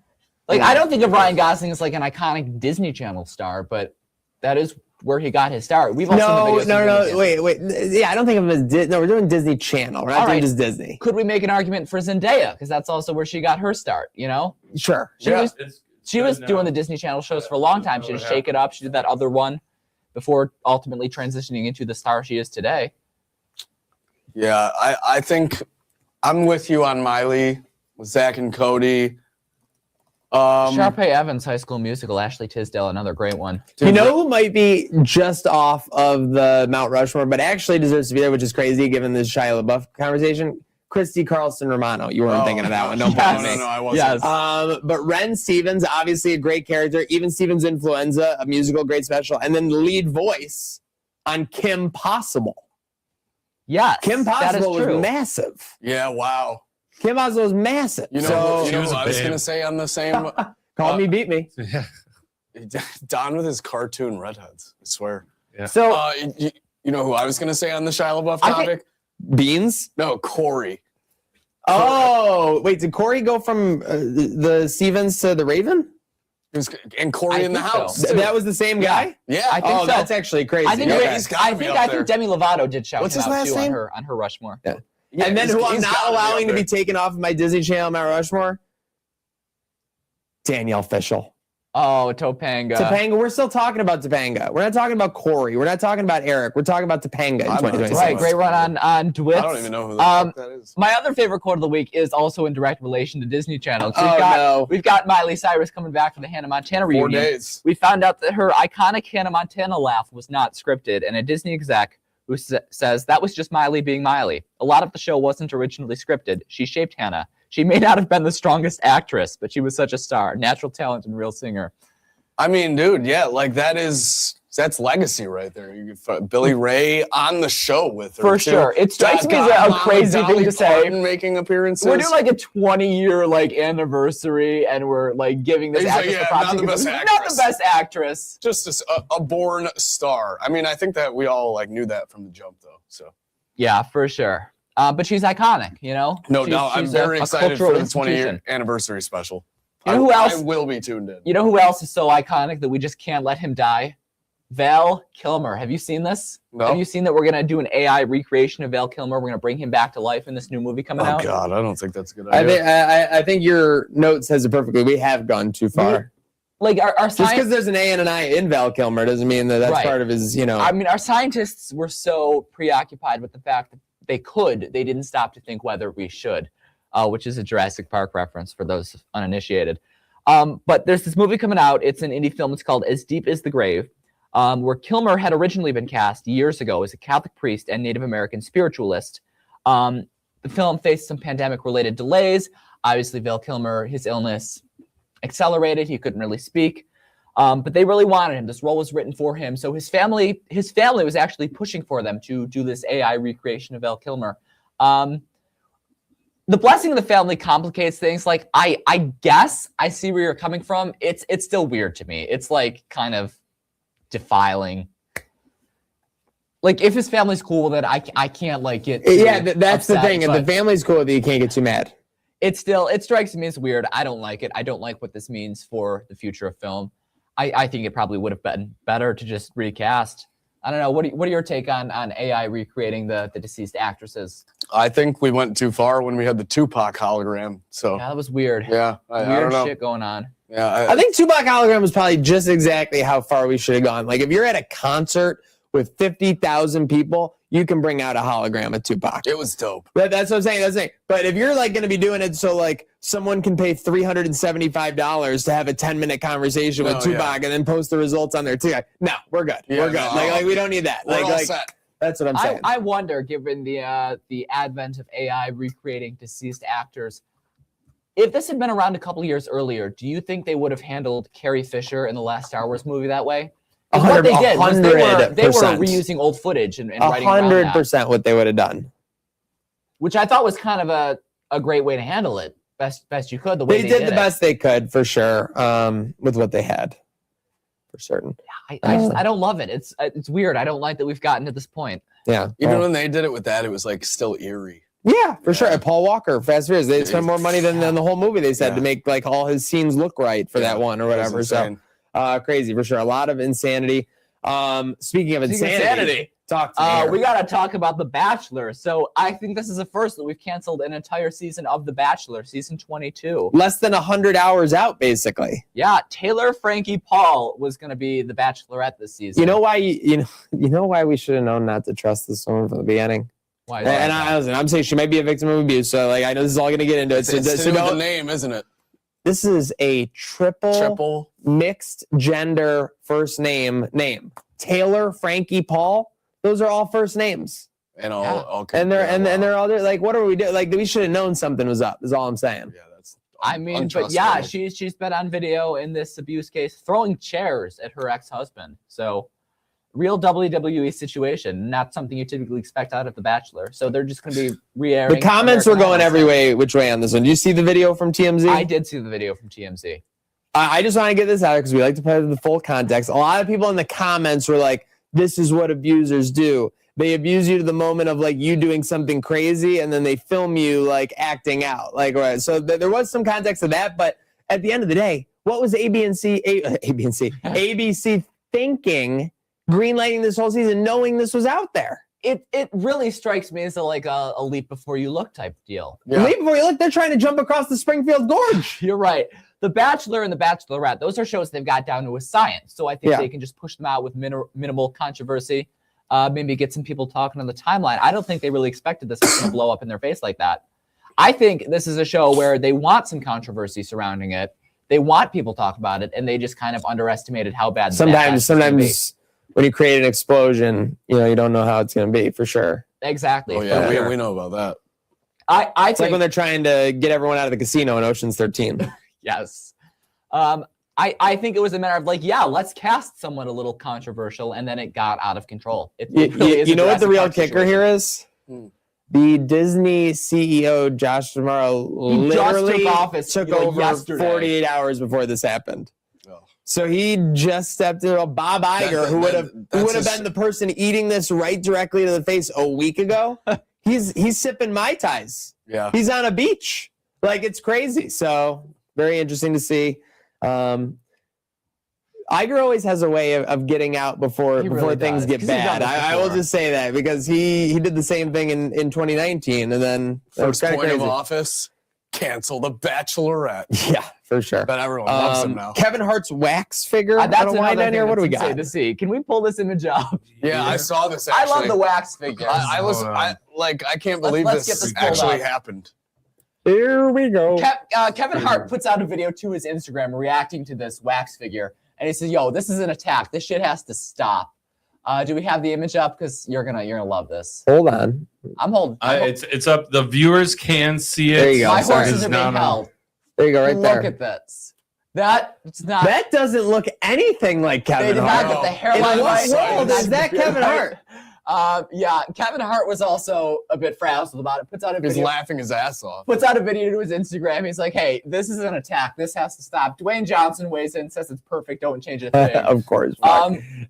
Like, I don't think of Ryan Gosling as like an iconic Disney Channel star, but that is where he got his start. We've all No, seen the videos of Disney. wait. Yeah, I don't think of him as No, we're doing Disney Channel. We're not All doing right. just Disney. Could we make an argument for Zendaya? Because that's also where she got her start, you know? Sure. She Yeah. was doing the Disney Channel shows for a long time. She did Shake It Up. She did that other one before ultimately transitioning into the star she is today. Yeah, I think I'm with you on Miley, with Zach and Cody. Sharpay Evans, High School Musical, Ashley Tisdale, another great one. You know who might be just off of the Mount Rushmore, but actually deserves to be there, which is crazy given this Shia LaBeouf conversation? Christy Carlson Romano. You weren't thinking of that one. Don't Yes. blame me. No, I wasn't. Yes. But Ren Stevens, obviously a great character. Even Stevens Influenza, a musical, great special. And then the lead voice on Kim Possible. Yes. Kim that is Possible was true. massive. Yeah, wow. Kim Possible was massive. You know, So, you know was who a I was babe. going to say on the same? call me, beat me. yeah. Don with his cartoon redheads, I swear. So, You know who I was going to say on the Shia LaBeouf I think- topic? Beans? No, Corey. Oh, wait, did Corey go from the Stevens to the Raven? And Corey I in the think so. house. That was the same guy? Yeah. I think Oh, so. that's actually crazy. I think, Yeah, Okay. he's gotta be up I there. think Demi Lovato did shout What's him his out last too name? on her Rushmore. Yeah. Yeah, And then who I'm he's not gotta be allowing up to be there. taken off of my Disney Channel Mount Rushmore? Danielle Fishel. Oh, Topanga. Topanga, we're still talking about Topanga. We're not talking about Corey. We're not talking about Eric. We're talking about Topanga in I'm not 2026. Right, great run on DeWitt. I don't even know who the Um, fuck that is. My other favorite quote of the week is also in direct relation to Disney Channel. So Oh, we've got Miley Cyrus coming back for the Hannah Montana 4 reunion. days. We found out that her iconic Hannah Montana laugh was not scripted, and a Disney exec who says that was just Miley being Miley. A lot of the show wasn't originally scripted. She shaped Hannah. She may not have been the strongest actress, but she was such a star, natural talent, and real singer. I mean, dude, yeah, like that's legacy right there. You could Billy Ray on the show with her. For too. sure. It strikes me as a Godmama, crazy thing Dolly to say. Parton making appearances. We're doing like a 20-year like anniversary, and we're like giving this He's like, actress yeah, the props not the because best she's not the actress. best actress. just a born star. I mean, I think that we all like knew that from the jump, though. So Yeah, for sure. But she's iconic, you know? no, She's- I'm she's very a excited cultural for the 20-year institution. anniversary special. You know who else? I will be tuned in. You know who else is so iconic that we just can't let him die? Val Kilmer. Have you seen this? No. Have you seen that we're going to do an AI recreation of Val Kilmer? We're going to bring him back to life in this new movie coming Oh out. God, I don't think that's a good I idea. think I think your note says it perfectly. We have gone too far. Like our Just because science, there's an A and an I in Val Kilmer doesn't mean that that's Right. part of his, I mean, our scientists were so preoccupied with the fact that they didn't stop to think whether we should, which is a Jurassic Park reference for those uninitiated. But there's this movie coming out. It's an indie film. It's called As Deep as the Grave, where Kilmer had originally been cast years ago as a Catholic priest and Native American spiritualist. The film faced some pandemic-related delays. Obviously, Val Kilmer, his illness accelerated. He couldn't really speak. But they really wanted him. This role was written for him. So his family was actually pushing for them to do this AI recreation of Val Kilmer. The blessing of the family complicates things. Like I guess I see where you're coming from. It's still weird to me. It's like kind of defiling like if his family's cool with it, I can't like get. Yeah, that's the upset, thing. If the but family's cool with it, you can't get too mad. it strikes me as weird. I don't like it. I don't like what this means for the future of film. I think it probably would have been better to just recast. I don't know. What are your take on AI recreating the deceased actresses? I think we went too far when we had the Tupac hologram. So Yeah, that was weird. yeah, I Weird don't know. shit going on. Yeah, I think Tupac hologram was probably just exactly how far we should have gone. Like if you're at a concert with 50,000 people, you can bring out a hologram of Tupac. it was dope. That's what I'm saying. That's the thing. But if you're like going to be doing it so like someone can pay $375 to have a 10-minute conversation with No, Tupac and then post the results on there too, like, no, we're good. Yeah, we're good. no, like we don't need that. We're Like, all set. that's what I'm saying. I wonder, given the advent of AI recreating deceased actors, if this had been around a couple years earlier, do you think they would have handled Carrie Fisher in the last Star Wars movie that way? 'Cause what they did was they were 100%. reusing old footage and writing around that, 100% what they would have done. which I thought was kind of a great way to handle it. Best you could. The way They did the it. best they could for sure, with what they had, for certain. I don't love it. It's weird. I don't like that we've gotten to this point. Yeah. Even Well, when they did it with that, it was like still eerie. yeah, for sure. And Paul Walker, Fast and Furious, they spent more money than the whole movie. They said Yeah. to make like all his scenes look right for that one or It was whatever. So insane. crazy for sure. A lot of insanity. Speaking of insanity, talk to me. here. We got to talk about The Bachelor. So I think this is the first that we've canceled an entire season of The Bachelor, season 22. Less than 100 hours out, basically. Yeah, Taylor Frankie Paul was going to be the Bachelorette this season. You know why? You know why we should have known not to trust this woman from the beginning. Why? And I'm saying she might be a victim of abuse. So like I know this is all going to get into it. It's So, to so do with the don't- name, isn't it? this is a triple mixed gender first name. Taylor Frankie Paul. Those are all first names. And all Yeah. okay. And they're yeah, and wow. they're all like, what are we doing? Like we should have known something was up. Is all I'm saying. Yeah, that's. I mean, but yeah, untrustworthy. she's been on video in this abuse case throwing chairs at her ex-husband. So real WWE situation, not something you typically expect out of The Bachelor. So they're just going to be re-airing. The comments were going American every Idol. which way on this one. Do you see the video from TMZ? I did see the video from TMZ. I just want to get this out because we like to play the full context. A lot of people in the comments were like, "This is what abusers do. They abuse you to the moment of like you doing something crazy, and then they film you like acting out." Like, right. So there was some context to that, but at the end of the day, what was ABC thinking, greenlighting this whole season, knowing this was out there? It really strikes me as a leap before you look type deal. Yeah. Wait before you look, they're trying to jump across the Springfield Gorge. You're right. The Bachelor and The Bachelorette, those are shows they've got down to a science. So I think they can just push them out with minimal controversy. Maybe get some people talking on the timeline. I don't think they really expected this was going to blow up in their face like that. I think this is a show where they want some controversy surrounding it. They want people to talk about it, and they just kind of underestimated how bad. Sometimes when you create an explosion, you don't know how it's going to be for sure. Exactly. Oh yeah, sure. we know about that. I It's think like when they're trying to get everyone out of the casino in Ocean's 13. yes. I think it was a matter of let's cast someone a little controversial, and then it got out of control. It really is You a know what the Jurassic real Park kicker situation. here is? Hmm. The Disney CEO, Josh D'Amaro, He just literally took office, took like, over yesterday. 48 hours before this happened. Oh. So he just stepped in. Bob Iger, who would have that's been the person eating this right directly to the face a week ago, he's sipping Mai Tais. Yeah. He's on a beach. Like, it's crazy. So very interesting to see. Iger always has a way of getting out before He really things does, get 'cause he's done bad. this I will before. just say that because he did the same thing in 2019, and then that was First kinda point of crazy. office, cancel the Bachelorette. Yeah, for sure. But everyone loves him now. Kevin Hart's wax figure. That's on a line another down thing here. What do we that's insane got? to see. Can we pull this image up? Yeah, I saw this. I Actually. love the wax figures. I was Hold on. I can't Let's- believe let's get this this pulled actually up. happened. Here we go. Kevin Hart puts out a video to his Instagram reacting to this wax figure, and he says, "Yo, this is an attack. This shit has to stop." Do we have the image up? Because you're gonna love this. Hold on. I'm holding. It's up. The viewers can see it. There you go. My sorry. horses are being held. There you go, right Look there. at this. It's not. That doesn't look anything like They Kevin did Hart. not get the In hairline In right. what world They did is not that get the Kevin right. Hart? Yeah, Kevin Hart was also a bit frazzled about it. Puts out a He's video. laughing his ass off. Puts out a video to his Instagram. He's like, "Hey, this is an attack. This has to stop." Dwayne Johnson weighs in, says it's perfect. Don't change a thing. Of course.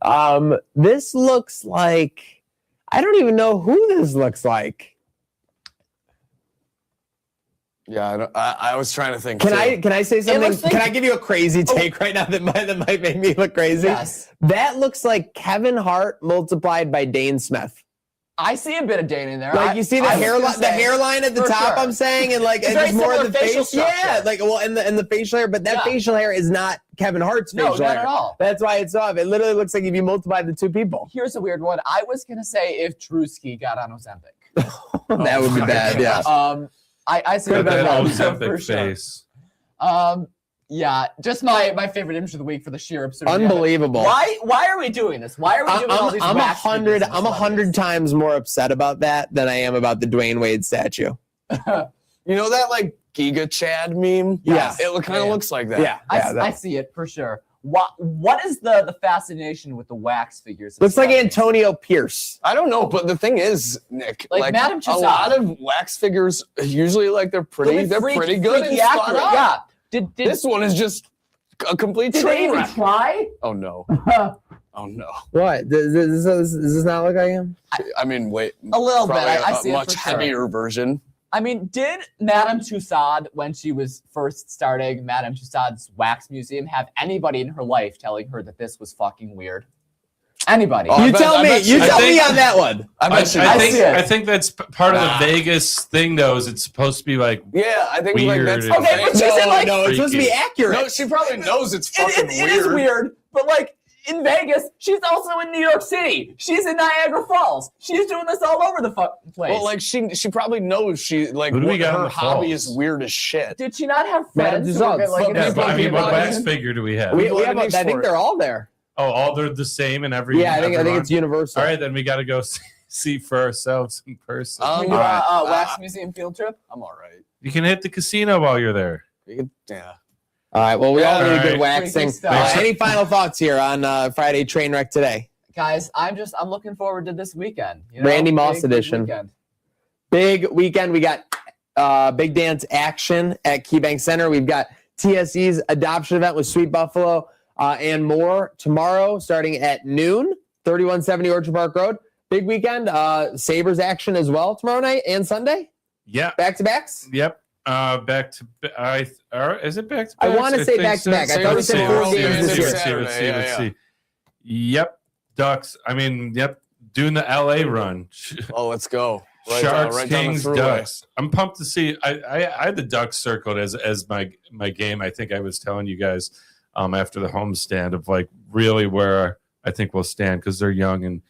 Um, This looks like I don't even know who this looks like. Yeah, I was trying to think. Can too. I say something? looks like- Can I give you a crazy take right now that might make me look crazy? Yes. That looks like Kevin Hart multiplied by Dane Smith. I see a bit of Dane in there. Like you see the I was hairline, gonna the say, hairline at the for top. sure. I'm saying, and like It's and very just more of similar the facial face. Yeah, structure. like well, and the facial hair, but that Yeah. facial hair is not Kevin Hart's No, facial not hair. at all. That's why it's off. It literally looks like if you multiply the two people. Here's a weird one. I was gonna say if Drewski got on Ozempic. That would be my bad. Yeah. I see Got that for Ozempic sure. face. Yeah, just my favorite image of the week for the sheer absurdity. Unbelievable. Why are we doing this? Why are we doing all these? I'm wax figures and I'm 100 celebrities? times more upset about that than I am about the Dwayne Wade statue. You know that like Giga Chad meme? Yes. It kind of Yeah. looks like that. Yeah. I see it for sure. What is the fascination with the wax figures? Looks like celebrities? Antonio Pierce. I don't know, but the thing is, Nick, Like Madame a Tussauds. lot of wax figures usually like they're pretty Freaky good and freaky spot accurate. on. Yeah. Did This one is just a complete did they train even wreck. try? Oh no. Oh no. What? Does this not look like him? I mean, wait. A little bit. Probably I a see much it for sure. heavier version. I mean, did Madame Tussauds, when she was first starting Madame Tussauds Wax Museum, have anybody in her life telling her that this was fucking weird? Anybody? Oh, I You bet- tell I me. bet You she- tell I me think- on that one. I bet she I does. see it. I think that's part of Nah. the Vegas thing, though. Is it's supposed to be like Yeah, I think like Weird. that's Okay, the but thing. she's in, like- no, it's supposed to be Freaky. accurate. No, she probably knows it's It fucking is weird, but like in Vegas, she's also in New York City. She's in Niagara Falls. She's doing this all over the fucking place. Well, like she probably knows she like Who do we what got in her the hobby falls? is weird as shit. did she not have Madame friends who were Tussauds. like in Yeah, this but I mean, what fucking wax audience? figure do we have? we go have. to Nick's I think for they're it. all there. Oh, all they're the same in every. Yeah, I think every it's one? universal. All right, then we got to go see for ourselves in person. Can we do All right. a wax museum field trip? I'm all right. You can hit the casino while you're there. Yeah. All right. Well, we all need a good All right. waxing. Freaky stuff. Any final thoughts here on Friday Trainwreck today? Guys, I'm looking forward to this weekend. You know? Randy Moss Big edition. weekend. Big weekend. We got big dance action at KeyBank Center. We've got TSE's adoption event with Sweet Buffalo and more tomorrow starting at noon, 3170 Orchard Park Road. Big weekend. Sabres action as well tomorrow night and Sunday. Yeah. Back-to-backs? Yep. Back to is it back to back? I wanna say back-to-back. I thought we said Let's 4 see, games let's this see, Saturday. let's see, Yeah, let's yeah. see. Yep. Ducks. I mean, yep. Doing the LA run. Oh, let's go. Sharks, right down the Kings, thruway. Ducks. I'm pumped to see. I had the Ducks circled as my game. I think I was telling you guys after the homestand of like really where I think we'll stand because they're young and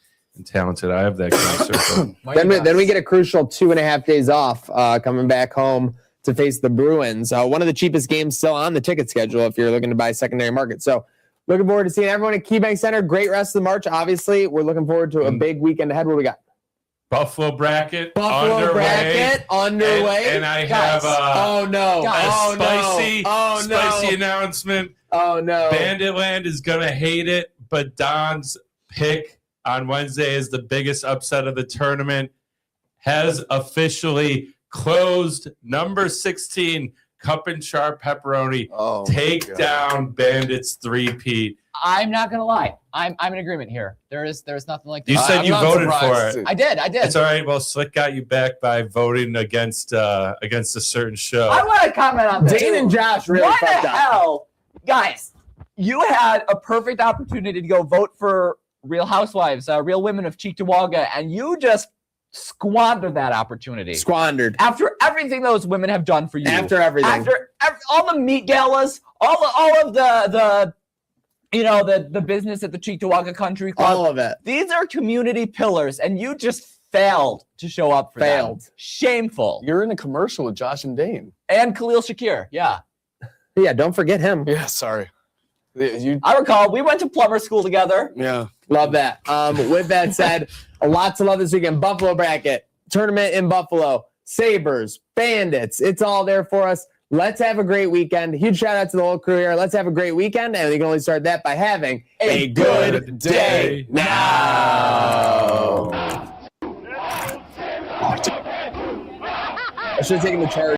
talented. I have that game circled. Then we get a crucial 2.5 days off coming back home to face the Bruins. One of the cheapest games still on the ticket schedule if you're looking to buy secondary market. So looking forward to seeing everyone at KeyBank Center. Great rest of the March. Obviously, we're looking forward to a big weekend ahead. What do we got? Buffalo bracket. Buffalo underway. bracket underway. And I have oh no! Guys. Oh spicy, no! Oh spicy no! announcement. Oh no! Banditland is gonna hate it, but Don's pick on Wednesday is the biggest upset of the tournament. Has officially closed. Number 16, Cup and Sharp Pepperoni. Oh, Take God. down Bandits 3-peat. I'm not gonna lie. I'm in agreement here. There's nothing like You that. said I'm you not voted for surprised. it. I did. It's all right. Well, Slick got you back by voting against a certain show. I want to comment on this. Dane and Josh really What fucked the up. hell, guys? You had a perfect opportunity to go vote for Real Housewives, Real Women of Cheektowaga, and you just squandered that opportunity. Squandered. After everything those women have done for you, After everything. after all the meat galas, all of the the business at the Cheektowaga Country Club, All of it. these are community pillars, and you just failed to show up for them. Failed. Shameful. You're in a commercial with Josh and Dane. And Khalil Shakir, yeah. Yeah, don't forget him. Yeah, sorry. You, I recall we went to plumber school together. yeah. Love that. With that said, a lot to love this weekend. Buffalo bracket, tournament in Buffalo, Sabres, Bandits. It's all there for us. Let's have a great weekend. Huge shout out to the whole crew here. Let's have a great weekend. And we can only start that by having a good day now. I should have taken the charge.